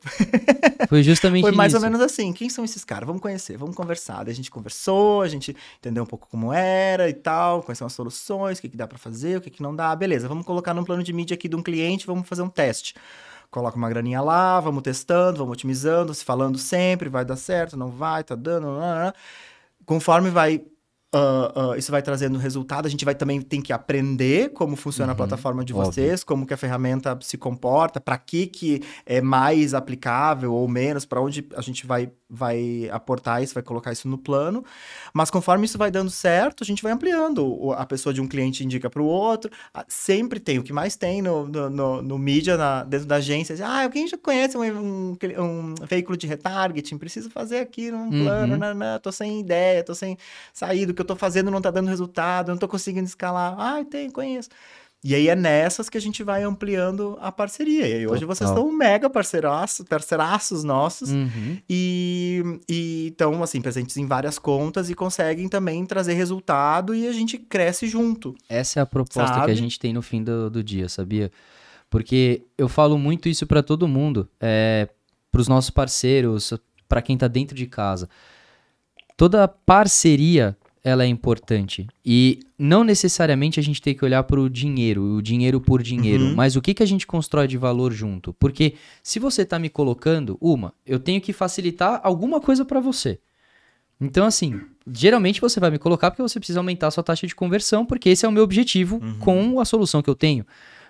Foi justamente Foi mais nisso. ou menos assim. Quem são esses caras? Vamos conhecer, vamos conversar. Daí a gente conversou, a gente entendeu um pouco como era e tal, quais são as soluções, o que dá pra fazer, o que não dá. Beleza, vamos colocar num plano de mídia aqui de um cliente, vamos fazer um teste. Coloca uma graninha lá, vamos testando, vamos otimizando, se falando sempre, vai dar certo, não vai, tá dando. Conforme vai isso vai trazendo resultado, a gente vai também tem que aprender como funciona a plataforma de vocês, como que a ferramenta se comporta, para que é mais aplicável ou menos, para onde a gente vai aportar isso, vai colocar isso no plano. Mas conforme isso vai dando certo, a gente vai ampliando. A pessoa de um cliente indica para o outro. Sempre tem, o que mais tem no mídia, dentro da agência. Alguém já conhece um veículo de retargeting, preciso fazer aqui num plano, tô sem ideia, tô sem saída, o que eu tô fazendo não tá dando resultado, eu não tô conseguindo escalar. Conheço. E aí é nessas que a gente vai ampliando a parceria. E aí hoje vocês são mega parceiraços nossos. E estão, assim, presentes em várias contas e conseguem também trazer resultado e a gente cresce junto. Essa é a proposta que a gente tem no fim do dia, sabia? Porque eu falo muito isso pra todo mundo, pros nossos parceiros, pra quem tá dentro de casa. Toda parceria, ela é importante. E não necessariamente a gente tem que olhar para o dinheiro por dinheiro, mas o que a gente constrói de valor junto. Porque se você tá me colocando, eu tenho que facilitar alguma coisa para você. Então, assim, geralmente você vai me colocar porque você precisa aumentar a sua taxa de conversão, porque esse é o meu objetivo com a solução que eu tenho.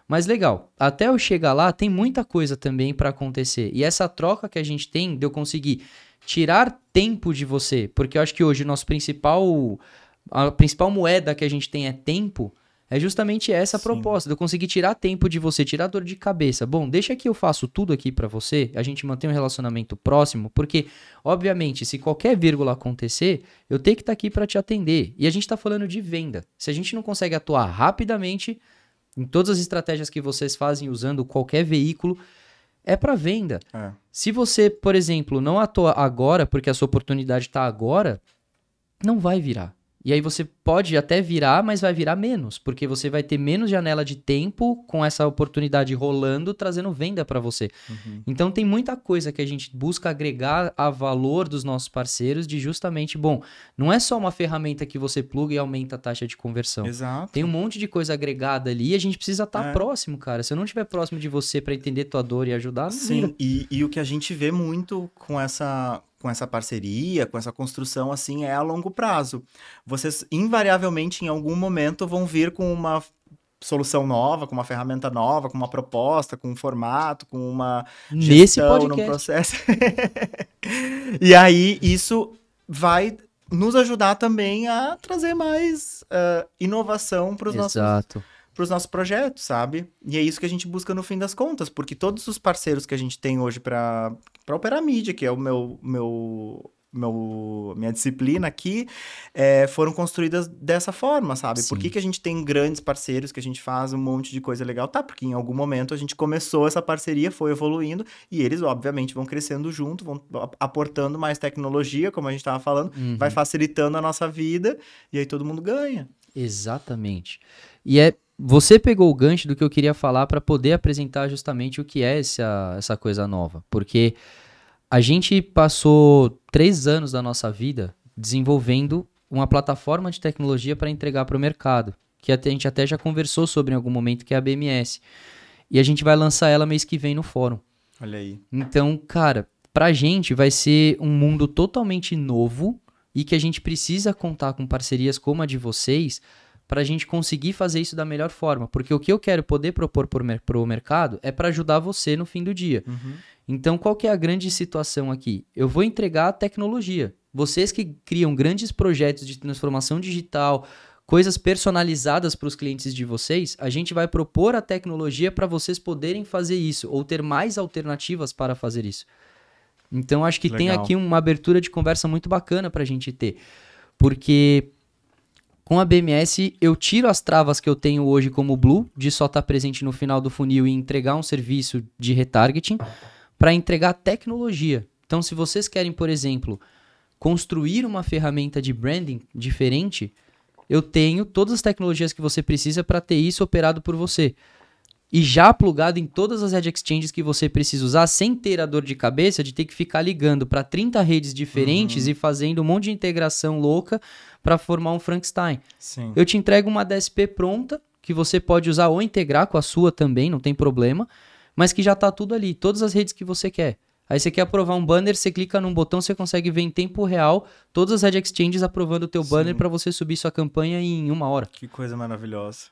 Mas legal, até eu chegar lá, tem muita coisa também para acontecer. E essa troca que a gente tem, de eu conseguir tirar tempo de você, porque eu acho que hoje a principal moeda que a gente tem é tempo, é justamente essa a proposta, de eu conseguir tirar tempo de você, tirar dor de cabeça. Bom, deixa que eu faço tudo aqui pra você, a gente mantém um relacionamento próximo, porque, obviamente, se qualquer vírgula acontecer, eu tenho que estar aqui pra te atender. E a gente tá falando de venda. Se a gente não consegue atuar rapidamente em todas as estratégias que vocês fazem usando qualquer veículo, é para venda. Se você, por exemplo, não atua agora, porque a sua oportunidade está agora, não vai virar. E aí você pode até virar, mas vai virar menos, porque você vai ter menos janela de tempo com essa oportunidade rolando, trazendo venda para você. Então tem muita coisa que a gente busca agregar a valor dos nossos parceiros de justamente, não é só uma ferramenta que você pluga e aumenta a taxa de conversão. Exato. Tem um monte de coisa agregada ali e a gente precisa estar próximo, cara. Se eu não estiver próximo de você para entender tua dor e ajudar, não vira. E o que a gente vê muito com essa parceria, com essa construção, assim, é a longo prazo. Vocês, invariavelmente, em algum momento, vão vir com uma solução nova, com uma ferramenta nova, com uma proposta, com um formato, com uma gestão num processo. E aí, isso vai nos ajudar também a trazer mais inovação para os nossos projetos, sabe? E é isso que a gente busca no fim das contas, porque todos os parceiros que a gente tem hoje para operar mídia, que é minha disciplina aqui, foram construídas dessa forma, sabe? Por que a gente tem grandes parceiros, que a gente faz um monte de coisa legal? Porque em algum momento a gente começou essa parceria, foi evoluindo, e eles, obviamente, vão crescendo junto, vão aportando mais tecnologia, como a gente estava falando, vai facilitando a nossa vida, e aí todo mundo ganha. Exatamente. E você pegou o gancho do que eu queria falar para poder apresentar justamente o que é essa coisa nova. Porque a gente passou 3 anos da nossa vida desenvolvendo uma plataforma de tecnologia para entregar para o mercado, que a gente até já conversou sobre em algum momento, que é a BMS. E a gente vai lançar ela mês que vem no fórum. Olha aí. Então, cara, pra gente vai ser um mundo totalmente novo e que a gente precisa contar com parcerias como a de vocês para a gente conseguir fazer isso da melhor forma. Porque o que eu quero poder propor pro mercado é para ajudar você no fim do dia. Então, qual que é a grande situação aqui? Eu vou entregar a tecnologia. Vocês que criam grandes projetos de transformação digital coisas personalizadas para os clientes de vocês, a gente vai propor a tecnologia para vocês poderem fazer isso, ou ter mais alternativas para fazer isso. Então, acho que tem aqui uma abertura de conversa muito bacana para a gente ter. Porque com a BMS, eu tiro as travas que eu tenho hoje como Blue, de só estar presente no final do funil e entregar um serviço de retargeting, para entregar tecnologia. Então, se vocês querem, por exemplo, construir uma ferramenta de branding diferente, eu tenho todas as tecnologias que você precisa para ter isso operado por você. E já plugado em todas as Ad Exchanges que você precisa usar, sem ter a dor de cabeça de ter que ficar ligando para 30 redes diferentes e fazendo um monte de integração louca para formar um Frankenstein. Sim. Eu te entrego uma DSP pronta, que você pode usar ou integrar com a sua também, não tem problema, mas que já está tudo ali, todas as redes que você quer. Aí você quer aprovar um banner, você clica num botão, você consegue ver em tempo real todas as Ad Exchanges aprovando o teu banner para você subir sua campanha em 1 hora. Que coisa maravilhosa.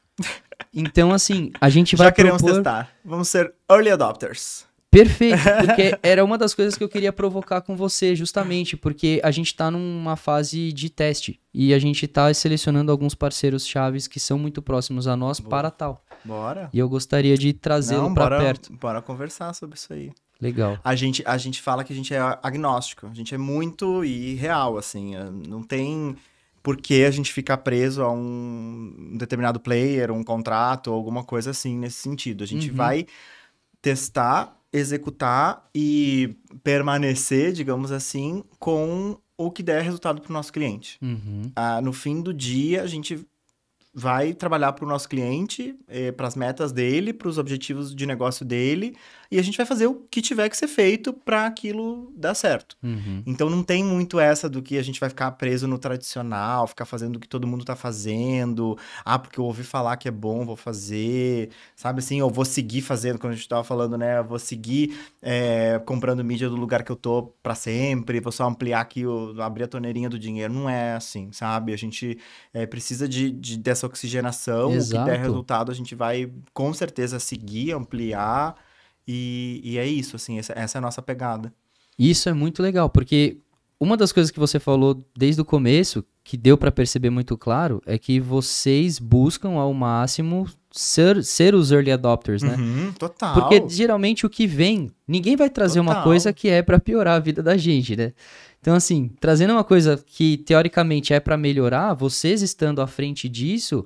Então, assim, a gente vai Já queremos testar. Vamos ser early adopters. Perfeito, porque era uma das coisas que eu queria provocar com você, justamente, porque a gente tá numa fase de teste e a gente tá selecionando alguns parceiros chaves que são muito próximos a nós para tal. Bora. E eu gostaria de trazê-lo para perto. Bora conversar sobre isso aí. Legal. A gente fala que a gente é agnóstico, a gente é muito irreal, assim, não tem por que a gente ficar preso a um determinado player, um contrato, ou alguma coisa assim, nesse sentido. A gente vai testar, executar e permanecer, digamos assim, com o que der resultado para o nosso cliente. No fim do dia, a gente vai trabalhar para o nosso cliente, para as metas dele, para os objetivos de negócio dele, e a gente vai fazer o que tiver que ser feito para aquilo dar certo. Então não tem muito essa do que a gente vai ficar preso no tradicional, ficar fazendo o que todo mundo tá fazendo, porque eu ouvi falar que é bom, vou fazer, sabe assim, eu vou seguir fazendo, como a gente tava falando, né, eu vou seguir comprando mídia do lugar que eu tô para sempre, vou só ampliar aqui, abrir a torneirinha do dinheiro, não é assim, sabe? A gente precisa dessa oxigenação. Exato. O que der resultado a gente vai com certeza seguir, ampliar e é isso, assim, essa é a nossa pegada. Isso é muito legal, porque uma das coisas que você falou desde o começo, que deu para perceber muito claro, é que vocês buscam ao máximo ser os early adopters, né? Total. Porque geralmente o que vem, ninguém vai trazer uma coisa que é para piorar a vida da gente, né? Então, assim, trazendo uma coisa que teoricamente é para melhorar, vocês estando à frente disso,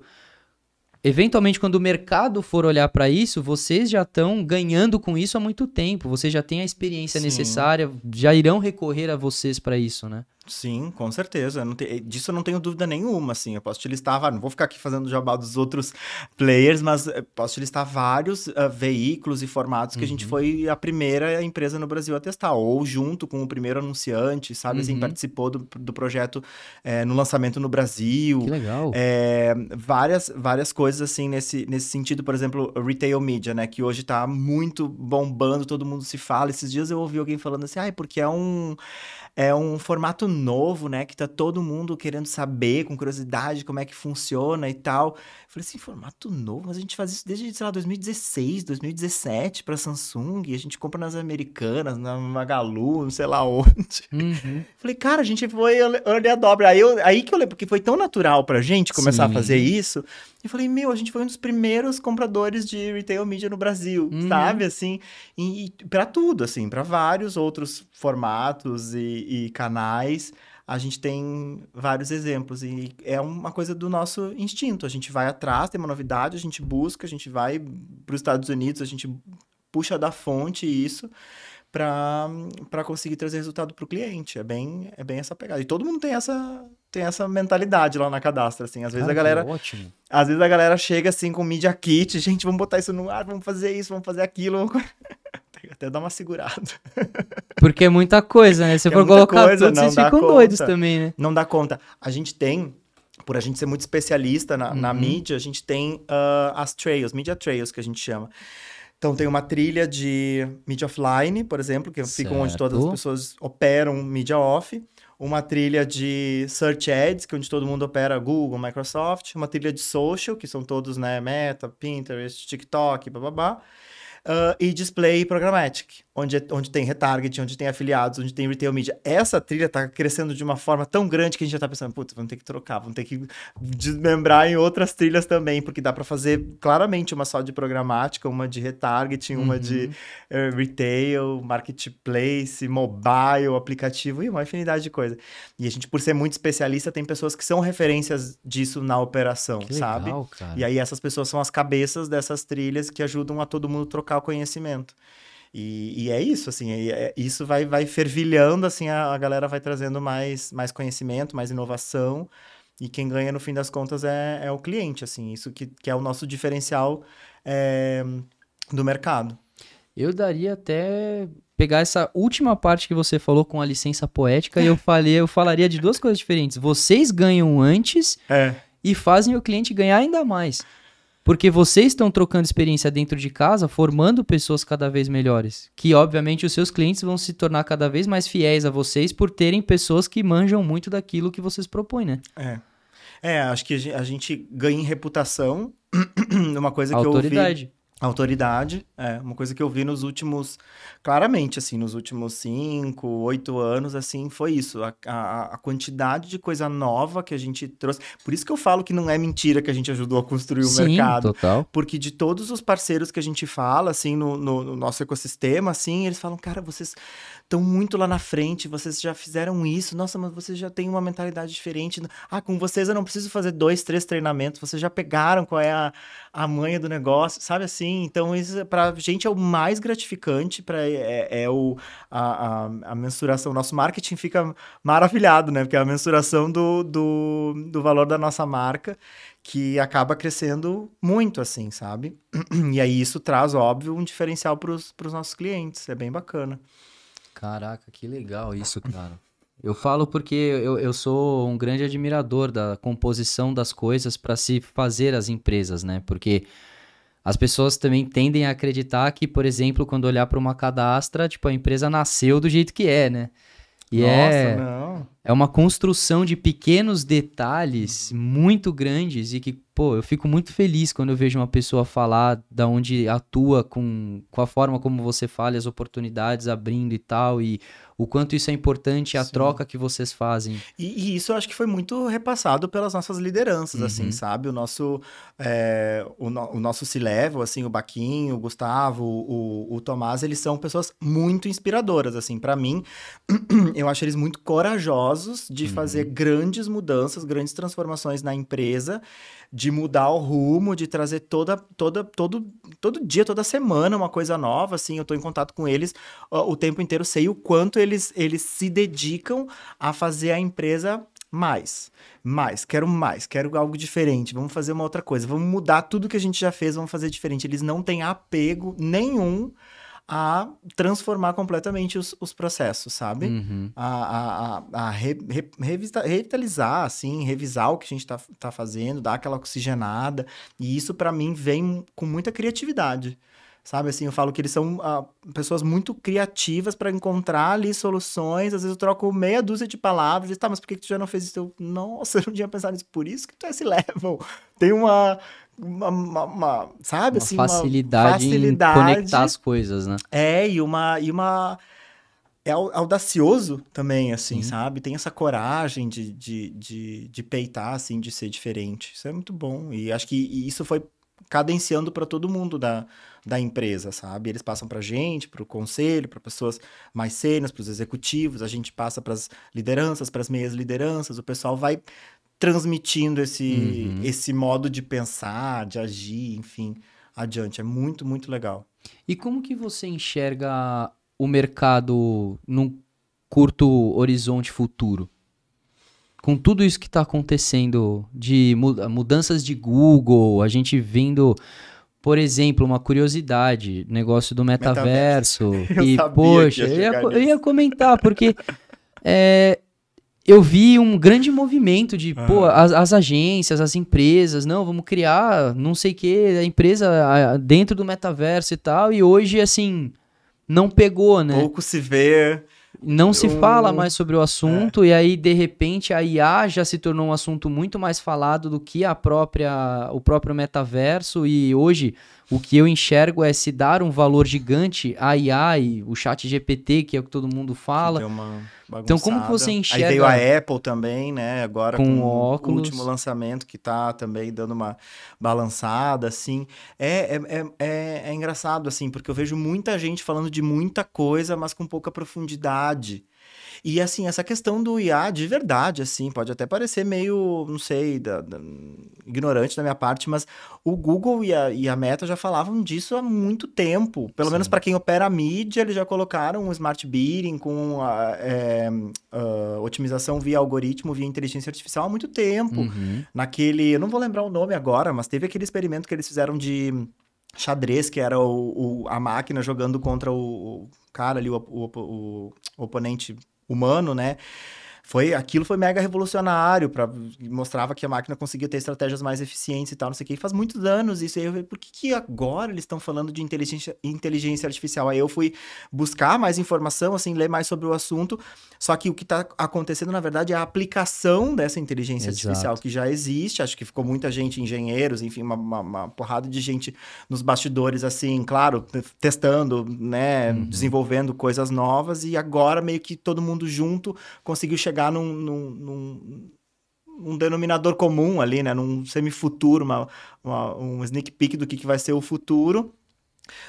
eventualmente quando o mercado for olhar para isso, vocês já estão ganhando com isso há muito tempo, vocês já têm a experiência necessária, já irão recorrer a vocês para isso, né? Sim, com certeza. Disso eu não tenho dúvida nenhuma, assim. Eu posso te listar, não vou ficar aqui fazendo jabá dos outros players, mas posso te listar vários veículos e formatos que a gente foi a primeira empresa no Brasil a testar, ou junto com o primeiro anunciante, sabe? Assim, participou do projeto no lançamento no Brasil. Que legal. Várias coisas, assim, nesse sentido. Por exemplo, retail media, né? Que hoje tá muito bombando, todo mundo se fala. Esses dias eu ouvi alguém falando assim, porque é um formato novo, né? Que tá todo mundo querendo saber, com curiosidade, como é que funciona e tal. Eu falei assim, formato novo? Mas a gente faz isso desde, sei lá, 2016, 2017 pra Samsung. E a gente compra nas Americanas, na Magalu, não sei lá onde. Falei, cara, a gente foi early adopter. Aí que eu lembro, porque foi tão natural pra gente começar a fazer isso. E falei, a gente foi um dos primeiros compradores de retail media no Brasil, sabe? Assim, e pra tudo, assim, pra vários outros formatos e canais, a gente tem vários exemplos. E é uma coisa do nosso instinto. A gente vai atrás, tem uma novidade, a gente busca, a gente vai para os Estados Unidos, a gente puxa da fonte isso para conseguir trazer resultado para o cliente. É bem essa pegada. E todo mundo tem essa mentalidade lá na Cadastra, assim. Às vezes a galera... Ótimo. Às vezes a galera chega, assim, com Media Kit. Gente, vamos botar isso no ar, vamos fazer isso, vamos fazer aquilo. Até dar uma segurada. Porque é muita coisa, né? Se for colocar tudo, vocês ficam doidos também, né? Não dá conta. A gente tem... Por a gente ser muito especialista na mídia, a gente tem as trails, media trails, que a gente chama. Então, tem uma trilha de mídia offline, por exemplo, que fica onde todas as pessoas operam mídia off. Uma trilha de search ads, que é onde todo mundo opera Google, Microsoft. Uma trilha de social, que são todos, né, Meta, Pinterest, TikTok, bababá. E display programmatic, onde tem retarget, onde tem afiliados, onde tem retail media. Essa trilha tá crescendo de uma forma tão grande que a gente já tá pensando, putz, vamos ter que trocar, vamos ter que desmembrar em outras trilhas também, porque dá para fazer claramente uma só de programática, uma de retargeting, uma de retail, marketplace, mobile, aplicativo e uma infinidade de coisa. E a gente, por ser muito especialista, tem pessoas que são referências disso na operação, Que sabe? legal, cara. E aí essas pessoas são as cabeças dessas trilhas que ajudam a todo mundo trocar o conhecimento. E é isso, assim, isso vai fervilhando, assim, a galera vai trazendo mais conhecimento, mais inovação, e quem ganha, no fim das contas, é o cliente, assim, isso que é o nosso diferencial do mercado. Eu daria até pegar essa última parte que você falou com a licença poética e eu falaria de duas coisas diferentes. Vocês ganham antes e fazem o cliente ganhar ainda mais. Porque vocês estão trocando experiência dentro de casa, formando pessoas cada vez melhores. Que, obviamente, os seus clientes vão se tornar cada vez mais fiéis a vocês por terem pessoas que manjam muito daquilo que vocês propõem, né? Acho que a gente ganha em reputação, uma coisa que autoridade. eu ouvi... Autoridade, uma coisa que eu vi nos últimos, claramente, assim, nos últimos 5, 8 anos, assim, foi isso, a quantidade de coisa nova que a gente trouxe, por isso que eu falo que não é mentira que a gente ajudou a construir o mercado, total. Porque de todos os parceiros que a gente fala, assim, no nosso ecossistema, assim, eles falam, cara, vocês estão muito lá na frente, vocês já fizeram isso, nossa, mas vocês já têm uma mentalidade diferente, com vocês eu não preciso fazer 2, 3 treinamentos, vocês já pegaram qual é a manha do negócio, sabe assim? Então, isso pra gente é o mais gratificante, a mensuração. Nosso marketing fica maravilhado, né? Porque é a mensuração do valor da nossa marca, que acaba crescendo muito, assim, sabe? E aí isso traz, óbvio, um diferencial para os nossos clientes. É bem bacana. Caraca, que legal isso, cara. Eu falo porque eu sou um grande admirador da composição das coisas para se fazer as empresas, né? Porque as pessoas também tendem a acreditar que, por exemplo, quando olhar para uma cadastra, tipo, a empresa nasceu do jeito que é, né? E não. É uma construção de pequenos detalhes muito grandes e que, pô, eu fico muito feliz quando eu vejo uma pessoa falar da onde atua com a forma como você fala, as oportunidades abrindo e tal, e o quanto isso é importante, a troca que vocês fazem. E isso eu acho que foi muito repassado pelas nossas lideranças, assim, sabe? O nosso C-Level, assim, o Baquinho, o Gustavo, o Tomás, eles são pessoas muito inspiradoras, assim, para mim. Eu acho eles muito corajosos de fazer grandes mudanças, grandes transformações na empresa, de mudar o rumo, de trazer todo dia, toda semana uma coisa nova, assim, eu tô em contato com eles o tempo inteiro, sei o quanto eles se dedicam a fazer a empresa mais, quero algo diferente, vamos fazer uma outra coisa, vamos mudar tudo que a gente já fez, vamos fazer diferente. Eles não têm apego nenhum a transformar completamente os processos, sabe? Revitalizar, assim, revisar o que a gente tá fazendo, dar aquela oxigenada. E isso, para mim, vem com muita criatividade, sabe? Assim, eu falo que eles são pessoas muito criativas para encontrar ali soluções. Às vezes eu troco meia dúzia de palavras e mas por que tu já não fez isso? Nossa, eu não tinha pensado nisso. Por isso que tu é esse level. Tem sabe, uma assim, facilidade em conectar as coisas, né? É audacioso também, assim, sabe? Tem essa coragem de peitar, assim, de ser diferente. Isso é muito bom. E acho que isso foi cadenciando para todo mundo da empresa, sabe? Eles passam pra gente, pro conselho, para pessoas mais sêniores, pros executivos, a gente passa pras lideranças, pras meias lideranças, o pessoal vai transmitindo esse modo de pensar, de agir, enfim, adiante. É muito, muito legal. E como que você enxerga o mercado num curto horizonte futuro? Com tudo isso que está acontecendo de mudanças de Google, a gente vendo, por exemplo, uma curiosidade, negócio do metaverso. E, poxa, eu ia comentar, porque eu vi um grande movimento de, as agências, as empresas, não, vamos criar não sei o que, a empresa dentro do metaverso e tal, e hoje, assim, não pegou, né? Pouco se vê. Não se fala mais sobre o assunto, e aí, de repente, a IA já se tornou um assunto muito mais falado do que o próprio metaverso, e hoje O que eu enxergo é se dar um valor gigante à IA e o chat GPT, que é o que todo mundo fala. Deu uma Então, como que você bagunçada. enxerga... Aí veio a Apple também, né? Agora Com com o o óculos. último lançamento que tá também dando uma balançada, assim. É engraçado, assim, porque eu vejo muita gente falando de muita coisa, mas com pouca profundidade. E, assim, essa questão do IA, de verdade, assim, pode até parecer meio, não sei, ignorante da minha parte, mas o Google e a Meta já falavam disso há muito tempo. Pelo menos Sim. para quem opera a mídia, eles já colocaram um Smart Bidding com otimização via algoritmo, via inteligência artificial há muito tempo. Uhum. Eu não vou lembrar o nome agora, mas teve aquele experimento que eles fizeram de xadrez, que era a máquina jogando contra o cara ali, o oponente humano, né? Aquilo foi mega revolucionário, mostrava que a máquina conseguia ter estratégias mais eficientes e tal, não sei o que. E faz muitos anos isso. Aí eu falei, por que agora eles estão falando de inteligência artificial? Aí eu fui buscar mais informação, assim, ler mais sobre o assunto. Só que o que está acontecendo, na verdade, é a aplicação dessa inteligência artificial que já existe. Acho que ficou muita gente, engenheiros, enfim, uma porrada de gente nos bastidores, assim, claro, testando, né, desenvolvendo coisas novas. E agora, meio que todo mundo junto conseguiu chegar num denominador comum ali, né? Num semifuturo, um sneak peek do que vai ser o futuro.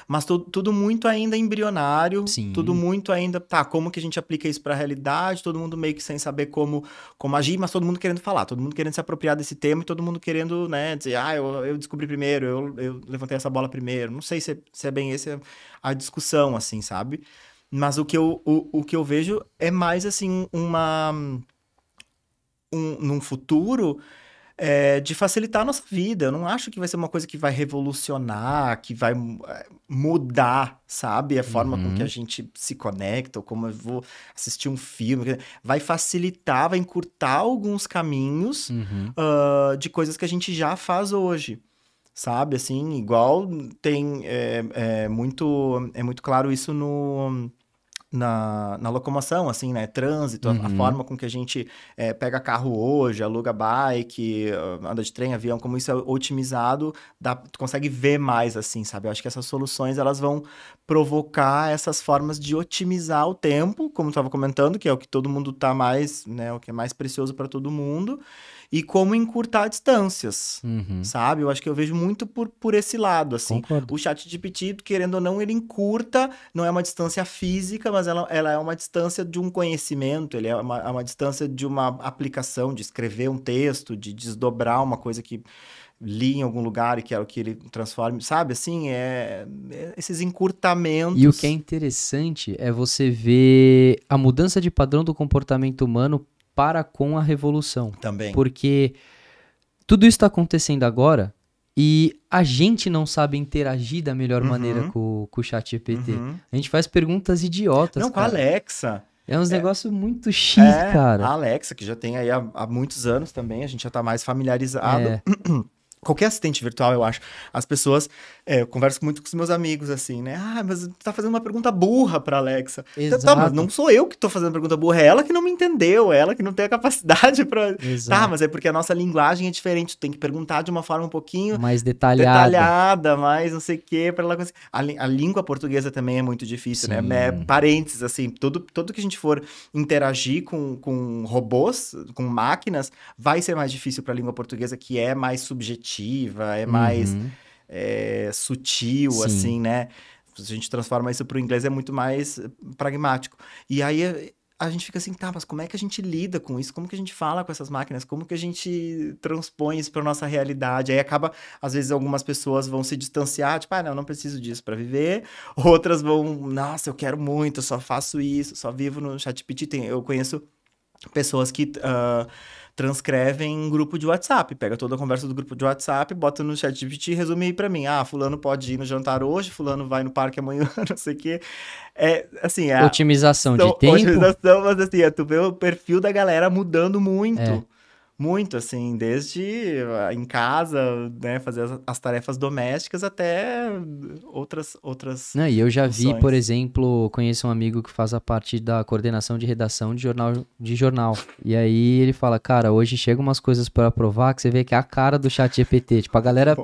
Mas tudo muito ainda embrionário, Sim. tudo muito ainda... Tá, como que a gente aplica isso para a realidade? Todo mundo meio que sem saber como agir, mas todo mundo querendo falar, todo mundo querendo se apropriar desse tema e todo mundo querendo, né, dizer, eu descobri primeiro, eu levantei essa bola primeiro. Não sei se é bem essa a discussão, assim, sabe? Mas o que eu vejo é mais, assim, num futuro de facilitar a nossa vida. Eu não acho que vai ser uma coisa que vai revolucionar, que vai mudar, sabe? A forma com que a gente se conecta, ou como eu vou assistir um filme. Vai facilitar, vai encurtar alguns caminhos de coisas que a gente já faz hoje. Sabe? Assim, igual tem... É muito claro isso na locomoção, assim, né? Trânsito, a forma com que a gente pega carro hoje, aluga bike, anda de trem, avião, como isso é otimizado, tu consegue ver mais, assim, sabe? Eu acho que essas soluções, elas vão provocar essas formas de otimizar o tempo, como eu estava comentando, que é o que todo mundo tá mais, né? O que é mais precioso para todo mundo, e como encurtar distâncias, sabe? Eu acho que eu vejo muito por esse lado, assim. Concordo. O ChatGPT, querendo ou não, ele encurta, não é uma distância física, mas ela é uma distância de um conhecimento, ele é uma distância de uma aplicação, de escrever um texto, de desdobrar uma coisa que li em algum lugar e quero que ele transforme, sabe? Assim, esses encurtamentos. E o que é interessante é você ver a mudança de padrão do comportamento humano para com a revolução. Também. Porque tudo isso está acontecendo agora e a gente não sabe interagir da melhor maneira com o chat GPT. A gente faz perguntas idiotas, Não, com a Alexa. É uns negócios muito X, cara. A Alexa, que já tem aí há muitos anos também, a gente já tá mais familiarizado. Qualquer assistente virtual, eu acho. As pessoas... eu converso muito com os meus amigos, assim, né? Mas tu tá fazendo uma pergunta burra pra Alexa. Exato. Tá, mas não sou eu que tô fazendo a pergunta burra. É ela que não me entendeu. É ela que não tem a capacidade pra... Exato. Tá, mas é porque a nossa linguagem é diferente. Tu tem que perguntar de uma forma um pouquinho... mais detalhada, mais não sei o quê, pra ela conseguir... A língua portuguesa também é muito difícil, Sim. né? Parênteses, assim, tudo que a gente for interagir com robôs, com máquinas, vai ser mais difícil pra língua portuguesa, que é mais subjetiva, é mais sutil, Sim. assim, né? Se a gente transforma isso pro inglês, é muito mais pragmático. E aí a gente fica assim, tá, mas como é que a gente lida com isso? Como que a gente fala com essas máquinas? Como que a gente transpõe isso pra nossa realidade? Aí acaba, às vezes, algumas pessoas vão se distanciar, tipo, não preciso disso pra viver. Outras vão, nossa, eu quero muito, eu só faço isso, só vivo no ChatGPT. Eu conheço pessoas que... transcrevem um grupo de WhatsApp, pega toda a conversa do grupo de WhatsApp, bota no ChatGPT e resume aí pra mim. Fulano pode ir no jantar hoje, fulano vai no parque amanhã, não sei o quê. Assim... otimização de tempo. Otimização, mas assim, tu vê o perfil da galera mudando muito. Muito, assim, desde em casa, né, fazer as tarefas domésticas até outras Não, e eu já funções. vi, por exemplo, conheço um amigo que faz a parte da coordenação de redação de jornal. E aí ele fala, cara, hoje chegam umas coisas para aprovar que você vê que é a cara do chat GPT. Tipo, a galera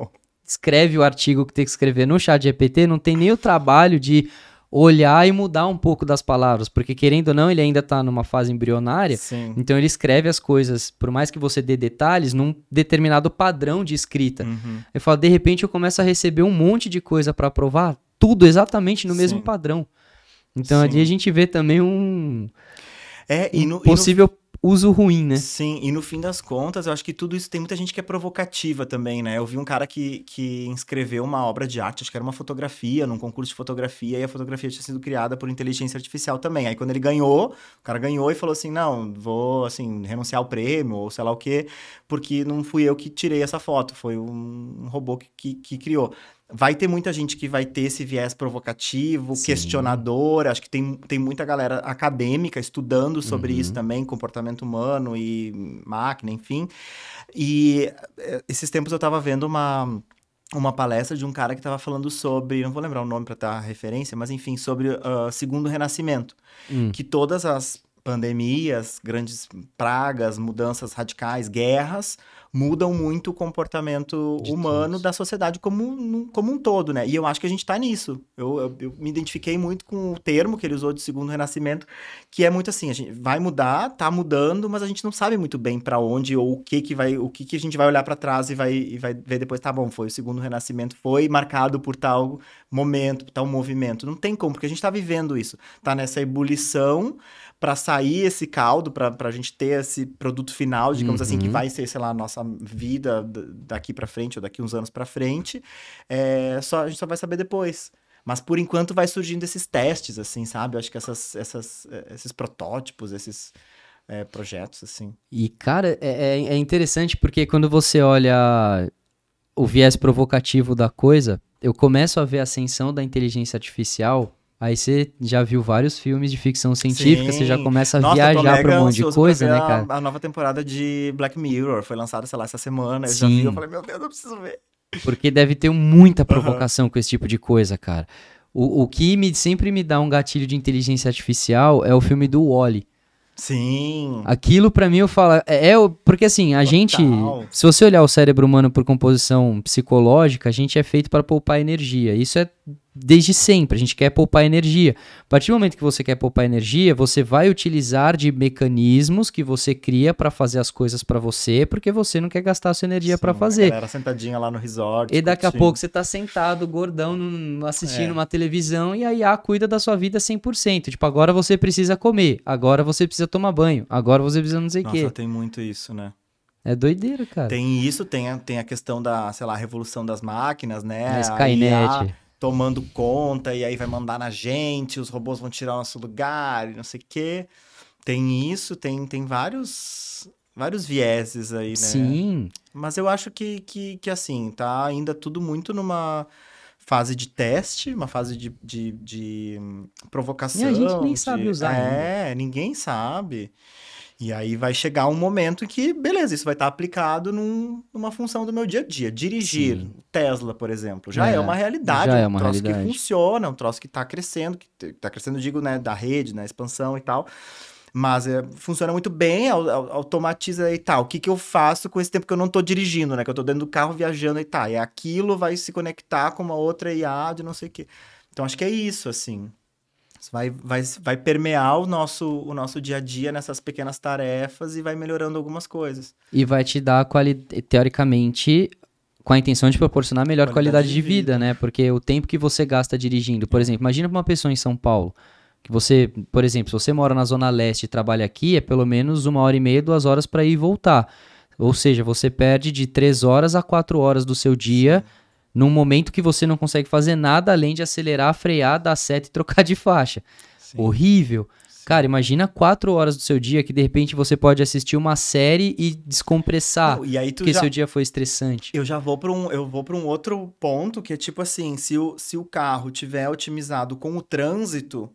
escreve o artigo que tem que escrever no ChatGPT, não tem nem o trabalho de olhar e mudar um pouco das palavras, porque querendo ou não, ele ainda tá numa fase embrionária, Sim. então ele escreve as coisas, por mais que você dê detalhes, num determinado padrão de escrita. Eu falo, de repente eu começo a receber um monte de coisa para aprovar, tudo exatamente no mesmo Sim. padrão. Então Sim. ali a gente vê também um E possível uso ruim, né? Sim, e no fim das contas, eu acho que tudo isso tem muita gente que é provocativa também, né? Eu vi um cara que inscreveu uma obra de arte, acho que era uma fotografia, num concurso de fotografia, e a fotografia tinha sido criada por inteligência artificial também. Aí quando ele ganhou, o cara ganhou e falou assim, não, vou, assim, renunciar ao prêmio, ou sei lá o quê, porque não fui eu que tirei essa foto, foi um robô que criou. Vai ter muita gente que vai ter esse viés provocativo, Sim. questionador. Acho que tem muita galera acadêmica estudando sobre isso também, comportamento humano e máquina, enfim. E esses tempos eu estava vendo uma palestra de um cara que estava falando sobre, não vou lembrar o nome para dar referência, mas enfim, sobre segundo renascimento. Que todas as pandemias, grandes pragas, mudanças radicais, guerras, mudam muito o comportamento humano da sociedade como um todo, né? E eu acho que a gente tá nisso. Eu me identifiquei muito com o termo que ele usou de segundo renascimento, que é muito assim, a gente vai mudar, tá mudando, mas a gente não sabe muito bem para onde ou o que a gente vai olhar para trás e vai ver depois, tá bom, foi o segundo renascimento, foi marcado por tal momento, por tal movimento. Não tem como, porque a gente tá vivendo isso. Tá nessa ebulição para sair esse caldo, para a gente ter esse produto final, digamos assim, que vai ser, sei lá, a nossa vida daqui para frente ou daqui uns anos para frente, a gente só vai saber depois. Mas por enquanto vai surgindo esses testes, assim, sabe? Eu acho que esses protótipos, esses projetos, assim. E, cara, é interessante porque quando você olha o viés provocativo da coisa, eu começo a ver a ascensão da inteligência artificial. Aí você já viu vários filmes de ficção científica, você já começa a viajar pra um monte de coisa, né, cara? A nova temporada de Black Mirror foi lançada, sei lá, essa semana. Eu já vi, eu falei, meu Deus, eu preciso ver. Porque deve ter muita provocação com esse tipo de coisa, cara. O que sempre me dá um gatilho de inteligência artificial é o filme do Wall-E. Sim. Aquilo pra mim eu falo, porque assim, a gente, se você olhar o cérebro humano por composição psicológica, a gente é feito para poupar energia. Isso é desde sempre, a gente quer poupar energia. A partir do momento que você quer poupar energia, você vai utilizar de mecanismos que você cria pra fazer as coisas pra você, porque você não quer gastar a sua energia pra fazer. A galera sentadinha lá no resort. E daqui a pouco você tá sentado, gordão, assistindo uma televisão e a IA cuida da sua vida 100%. Tipo, agora você precisa comer, agora você precisa tomar banho, agora você precisa não sei o quê. Nossa, tem muito isso, né? É doideira, cara. Tem isso, tem a questão da, sei lá, revolução das máquinas, né? A Skynet. Tomando conta e aí vai mandar na gente, os robôs vão tirar o nosso lugar e não sei o quê. Tem isso, tem vários vieses aí, né? Sim. Mas eu acho que assim, tá ainda tudo muito numa fase de teste, uma fase de provocação. E a gente nem sabe usar ainda. Ninguém sabe. E aí vai chegar um momento em que, beleza, isso vai estar aplicado numa função do meu dia a dia. Dirigir. Sim. Tesla, por exemplo, já é uma realidade. Já é uma troço realidade. que funciona, um troço que está crescendo, digo, né, da rede, na expansão e tal. Mas funciona muito bem, automatiza e tal. O que eu faço com esse tempo que eu não tô dirigindo, né? Que eu tô dentro do carro viajando e tal. E aquilo vai se conectar com uma outra IA de não sei o quê. Então, acho que é isso, assim. Vai permear o nosso dia a dia nessas pequenas tarefas e vai melhorando algumas coisas. E vai te dar, teoricamente, com a intenção de proporcionar melhor qualidade de vida, né? Porque o tempo que você gasta dirigindo, por exemplo, imagina uma pessoa em São Paulo, que você, por exemplo, se você mora na Zona Leste e trabalha aqui, é pelo menos 1h30, 2 horas para ir e voltar. Ou seja, você perde de 3 horas a 4 horas do seu dia, num momento que você não consegue fazer nada além de acelerar, frear, dar seta e trocar de faixa. Sim. Horrível. Sim. Cara, imagina 4 horas do seu dia que de repente você pode assistir uma série e descompressar, e aí porque seu dia foi estressante. Eu vou para um outro ponto que é tipo assim, se o carro tiver otimizado com o trânsito,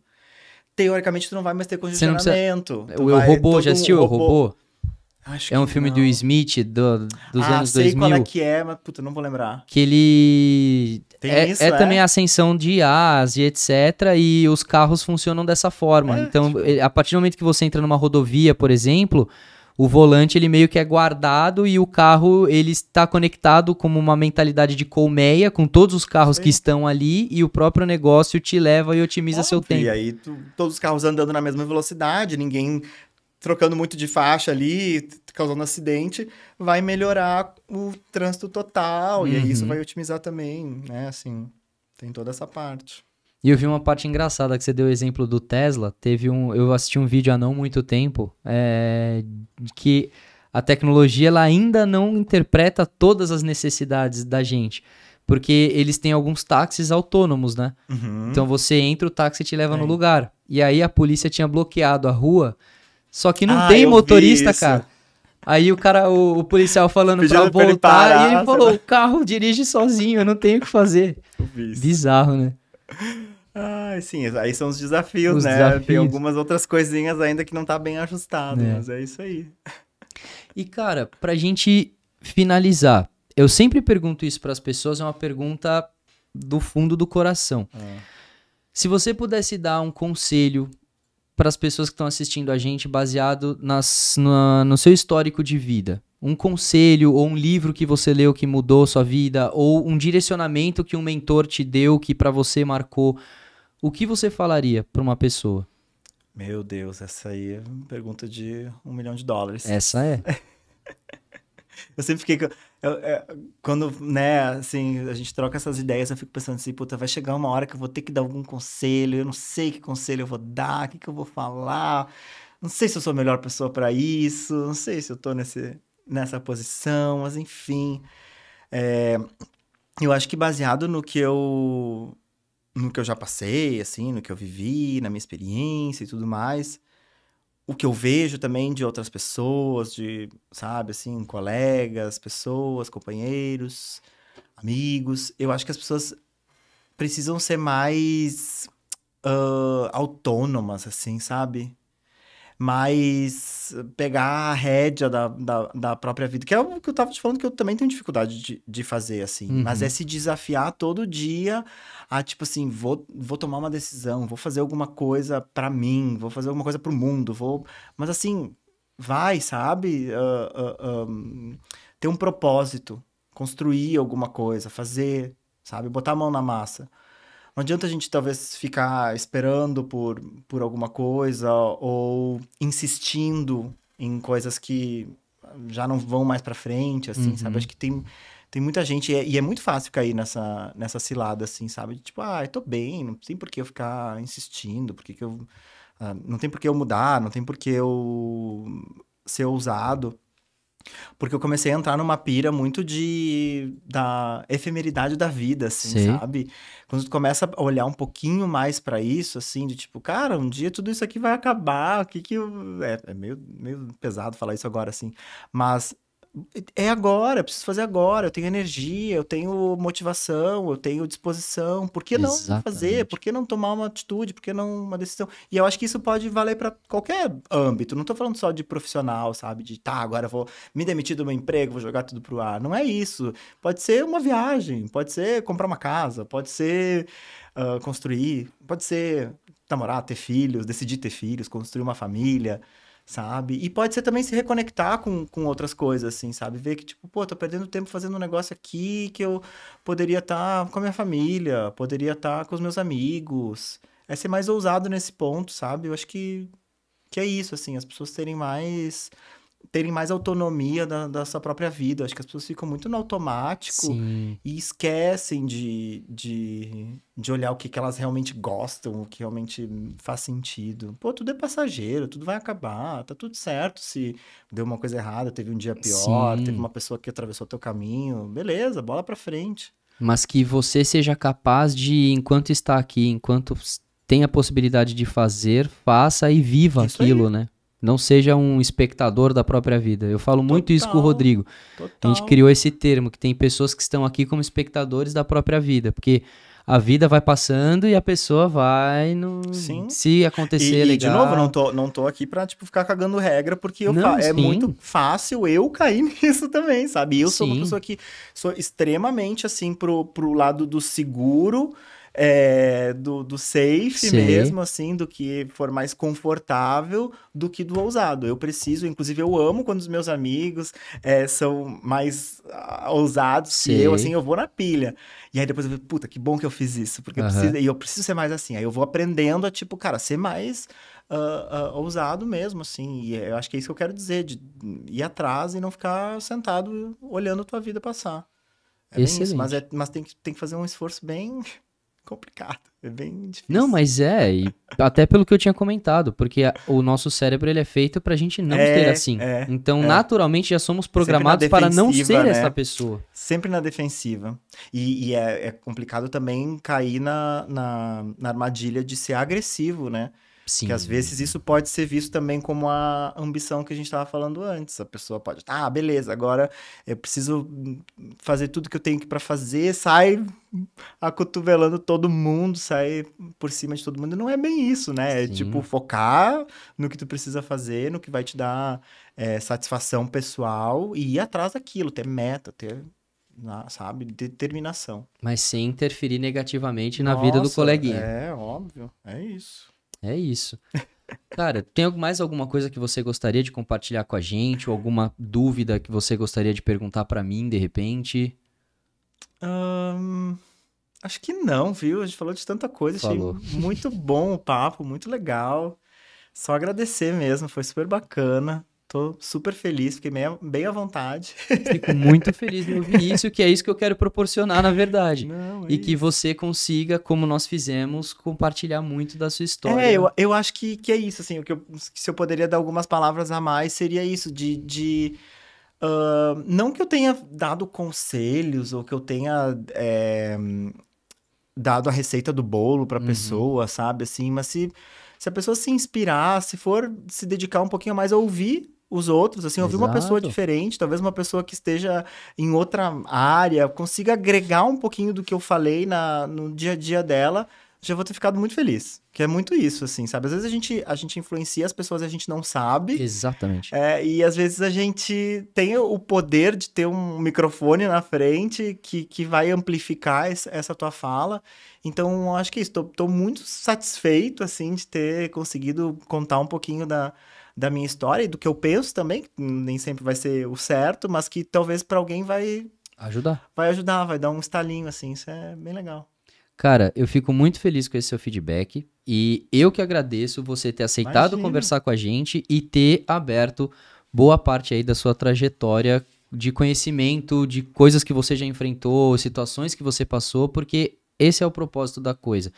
teoricamente tu não vai mais ter congestionamento. O Robô, já assistiu o Robô? Acho é um filme do Smith dos anos 2000. Sei qual é que é, mas puta, não vou lembrar. Que ele também a ascensão de IAs e etc. E os carros funcionam dessa forma. Então, a partir do momento que você entra numa rodovia, por exemplo, O volante, ele meio que é guardado e o carro, ele está conectado como uma mentalidade de colmeia com todos os carros que estão ali e o próprio negócio te leva e otimiza seu tempo. E aí, todos os carros andando na mesma velocidade, ninguém trocando muito de faixa ali, causando acidente, vai melhorar o trânsito total. E aí isso vai otimizar também, né? Assim, tem toda essa parte. E eu vi uma parte engraçada que você deu o exemplo do Tesla. Eu assisti um vídeo há não muito tempo que a tecnologia ela ainda não interpreta todas as necessidades da gente. Porque eles têm alguns táxis autônomos, né? Então você entra, o táxi te leva no lugar. E aí a polícia tinha bloqueado a rua, só que não tem motorista, cara. Aí o policial falando pedindo pra voltar e ele falou, o carro dirige sozinho, eu não tenho o que fazer. Bizarro, né? Sim, aí são os desafios, né? Tem algumas outras coisinhas ainda que não tá bem ajustado, mas é isso aí. E, cara, pra gente finalizar, eu sempre pergunto isso pras pessoas, é uma pergunta do fundo do coração. Se você pudesse dar um conselho para as pessoas que estão assistindo a gente baseado no seu histórico de vida, um conselho ou um livro que você leu que mudou sua vida, ou um direcionamento que um mentor te deu que para você marcou, o que você falaria para uma pessoa? Meu Deus, essa aí é uma pergunta de $1 milhão. Essa é. Eu sempre fiquei... quando, né, assim, a gente troca essas ideias, eu fico pensando assim, puta, vai chegar uma hora que eu vou ter que dar algum conselho, eu não sei que conselho eu vou dar, o que eu vou falar, não sei se eu sou a melhor pessoa para isso, não sei se eu tô nessa posição, mas enfim. Eu acho que baseado no que eu já passei, assim, no que eu vivi, na minha experiência e tudo mais, o que eu vejo também de outras pessoas, sabe, assim, colegas, pessoas, companheiros, amigos, eu acho que as pessoas precisam ser mais autônomas, assim, sabe? Mais pegar a rédea da própria vida, que é o que eu tava te falando que eu também tenho dificuldade de fazer, assim. Mas é se desafiar todo dia a, tipo assim, vou tomar uma decisão, vou fazer alguma coisa pra mim, vou fazer alguma coisa pro mundo, Mas assim, vai, sabe? Ter um propósito, construir alguma coisa, fazer, sabe? Botar a mão na massa. Não adianta a gente talvez ficar esperando por alguma coisa ou insistindo em coisas que já não vão mais pra frente, assim, sabe? Acho que tem muita gente, e é muito fácil cair nessa cilada, assim, sabe? Tipo, eu tô bem, não tem por que eu ficar insistindo, não tem por que eu mudar, não tem por que eu ser ousado. Porque eu comecei a entrar numa pira muito da efemeridade da vida, assim, sabe? Quando tu começa a olhar um pouquinho mais pra isso, assim, de tipo, cara, um dia tudo isso aqui vai acabar, o que que eu... É meio pesado falar isso agora, assim, mas é agora, eu preciso fazer agora, eu tenho energia, eu tenho motivação, eu tenho disposição, por que não fazer? Por que não tomar uma atitude? Por que não uma decisão? E eu acho que isso pode valer para qualquer âmbito, não tô falando só de profissional, sabe? Agora eu vou me demitir do meu emprego, vou jogar tudo pro ar. Não é isso. Pode ser uma viagem, pode ser comprar uma casa, pode ser construir, pode ser namorar, ter filhos, decidir ter filhos, construir uma família, sabe? E pode ser também se reconectar com outras coisas, assim, sabe? Ver que, tipo, pô, tô perdendo tempo fazendo um negócio aqui que eu poderia estar com a minha família, poderia estar com os meus amigos. É ser mais ousado nesse ponto, sabe? Eu acho que é isso, assim, as pessoas terem mais autonomia da sua própria vida. Acho que as pessoas ficam muito no automático e esquecem de olhar o que elas realmente gostam, o que realmente faz sentido. Pô, tudo é passageiro, tudo vai acabar, tá tudo certo se deu uma coisa errada, teve um dia pior, teve uma pessoa que atravessou teu caminho, beleza, bola pra frente. Mas que você seja capaz de, enquanto está aqui, enquanto tem a possibilidade de fazer, faça e viva aquilo, né? Não seja um espectador da própria vida. Eu falo muito isso com o Rodrigo. A gente criou esse termo, que tem pessoas que estão aqui como espectadores da própria vida. Porque a vida vai passando e a pessoa vai se acontecer legal. E de novo, não tô aqui pra, tipo, ficar cagando regra, porque é muito fácil eu cair nisso também, sabe? Eu sou uma pessoa que sou extremamente, assim, pro lado do seguro. do safe Sei. mesmo, assim, do que for mais confortável do que do ousado. Eu preciso, inclusive eu amo quando os meus amigos são mais ousados que eu, assim, Sei. eu vou na pilha. E aí depois eu fico, puta, que bom que eu fiz isso, porque Aham. eu preciso ser mais assim. Aí eu vou aprendendo a, tipo, cara, ser mais ousado mesmo, assim. E eu acho que é isso que eu quero dizer, de ir atrás e não ficar sentado olhando a tua vida passar. É bem isso, mas, Excelente. mas tem que fazer um esforço bem complicado, é bem Não, difícil. mas e até pelo que eu tinha comentado, porque o nosso cérebro ele é feito pra gente não ser assim. Então, naturalmente, já somos Sempre na programados para não ser defensiva, essa né? pessoa. Sempre na defensiva. E é complicado também cair na armadilha de ser agressivo, né? Que às vezes Sim. isso pode ser visto também como a ambição que a gente estava falando antes. A pessoa pode, beleza, agora eu preciso fazer tudo que eu tenho para fazer, sai acotovelando todo mundo, sai por cima de todo mundo. E não é bem isso, né? É tipo Sim. focar no que tu precisa fazer, no que vai te dar satisfação pessoal e ir atrás daquilo, ter meta, ter, sabe, determinação. Mas sem interferir negativamente na vida do Nossa, coleguinha. é óbvio, é isso. É isso. Cara, tem mais alguma coisa que você gostaria de compartilhar com a gente? Ou alguma dúvida que você gostaria de perguntar pra mim, de repente? Ahn, Acho que não, viu? A gente falou de tanta coisa, achei Falou. muito bom o papo, muito legal. Só agradecer mesmo, foi super bacana. Tô super feliz, fiquei bem à vontade. Fico muito feliz em ouvir isso, que é isso que eu quero proporcionar, na verdade. Não, é E que isso. você consiga, como nós fizemos, compartilhar muito da sua história. Eu acho que é isso, assim, se eu poderia dar algumas palavras a mais, seria isso, não que eu tenha dado conselhos ou que eu tenha dado a receita do bolo pra Uhum. pessoa, sabe, assim, mas se a pessoa se inspirar, se for se dedicar um pouquinho mais a ouvir os outros, assim, ouvir uma pessoa Exato. diferente, talvez uma pessoa que esteja em outra área, consiga agregar um pouquinho do que eu falei no dia a dia dela, já vou ter ficado muito feliz. Que é muito isso, assim, sabe? Às vezes a gente influencia as pessoas e a gente não sabe, Exatamente. e às vezes a gente tem o poder de ter um microfone na frente que vai amplificar essa tua fala. Então, eu acho que é isso. Tô muito satisfeito, assim, de ter conseguido contar um pouquinho da minha história e do que eu penso também, que nem sempre vai ser o certo, mas que talvez para alguém Ajudar. vai ajudar, vai dar um estalinho, assim. Isso é bem legal. Cara, eu fico muito feliz com esse seu feedback e eu que agradeço você ter aceitado Imagina. conversar com a gente e ter aberto boa parte aí da sua trajetória de conhecimento, de coisas que você já enfrentou, situações que você passou, porque esse é o propósito da coisa.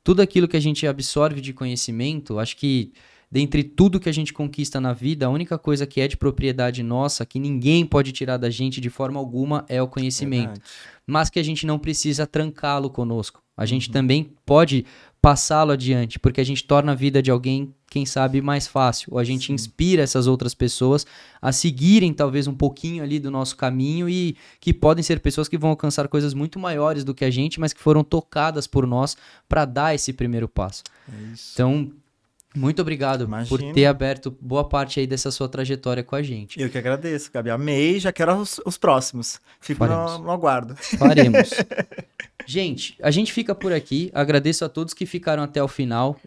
Tudo aquilo que a gente absorve de conhecimento, acho que dentre tudo que a gente conquista na vida, a única coisa que é de propriedade nossa, que ninguém pode tirar da gente de forma alguma, é o conhecimento. Verdade. Mas que a gente não precisa trancá-lo conosco. A gente Uhum. também pode passá-lo adiante, porque a gente torna a vida de alguém, quem sabe, mais fácil. Ou a gente Sim. inspira essas outras pessoas a seguirem talvez um pouquinho ali do nosso caminho e que podem ser pessoas que vão alcançar coisas muito maiores do que a gente, mas que foram tocadas por nós para dar esse primeiro passo. É isso. Então, muito obrigado por ter Imagina. aberto boa parte aí dessa sua trajetória com a gente. Eu que agradeço, Gabi. Amei, já quero os próximos. Fico Faremos. no aguardo. Faremos. Gente, a gente fica por aqui. Agradeço a todos que ficaram até o final.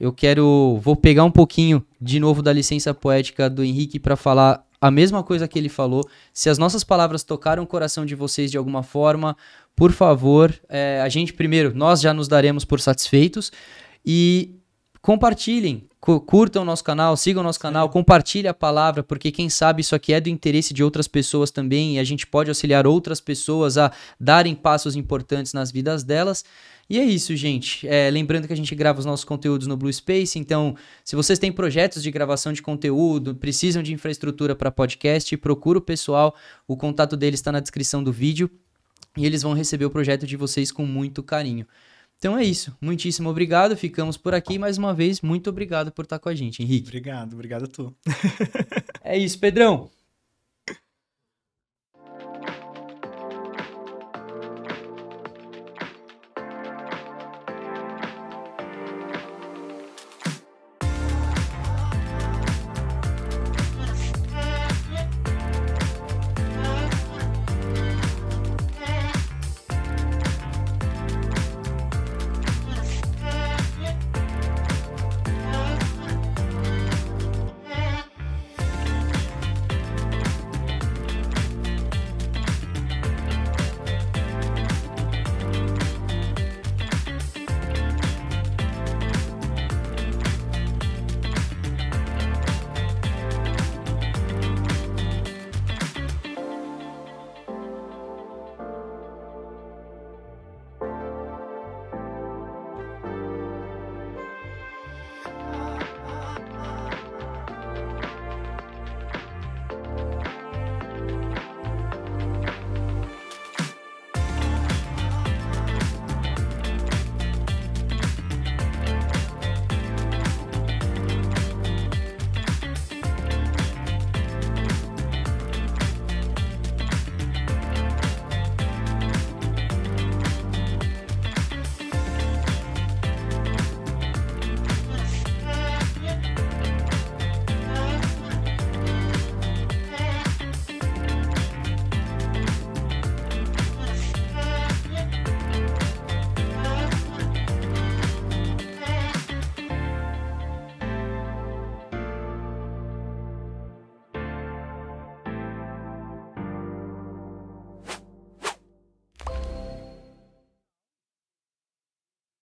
Vou pegar um pouquinho de novo da licença poética do Henrique para falar a mesma coisa que ele falou. Se as nossas palavras tocaram o coração de vocês de alguma forma, por favor, a gente primeiro, nós já nos daremos por satisfeitos e compartilhem, curtam o nosso canal, sigam o nosso canal, compartilhem a palavra, porque quem sabe isso aqui é do interesse de outras pessoas também e a gente pode auxiliar outras pessoas a darem passos importantes nas vidas delas. E é isso, gente. Lembrando que a gente grava os nossos conteúdos no Blue Space, então se vocês têm projetos de gravação de conteúdo, precisam de infraestrutura para podcast, procura o pessoal, o contato deles está na descrição do vídeo e eles vão receber o projeto de vocês com muito carinho. Então é isso. Muitíssimo obrigado. Ficamos por aqui. Mais uma vez, muito obrigado por estar com a gente, Henrique. Obrigado, obrigado a tu. É isso, Pedrão.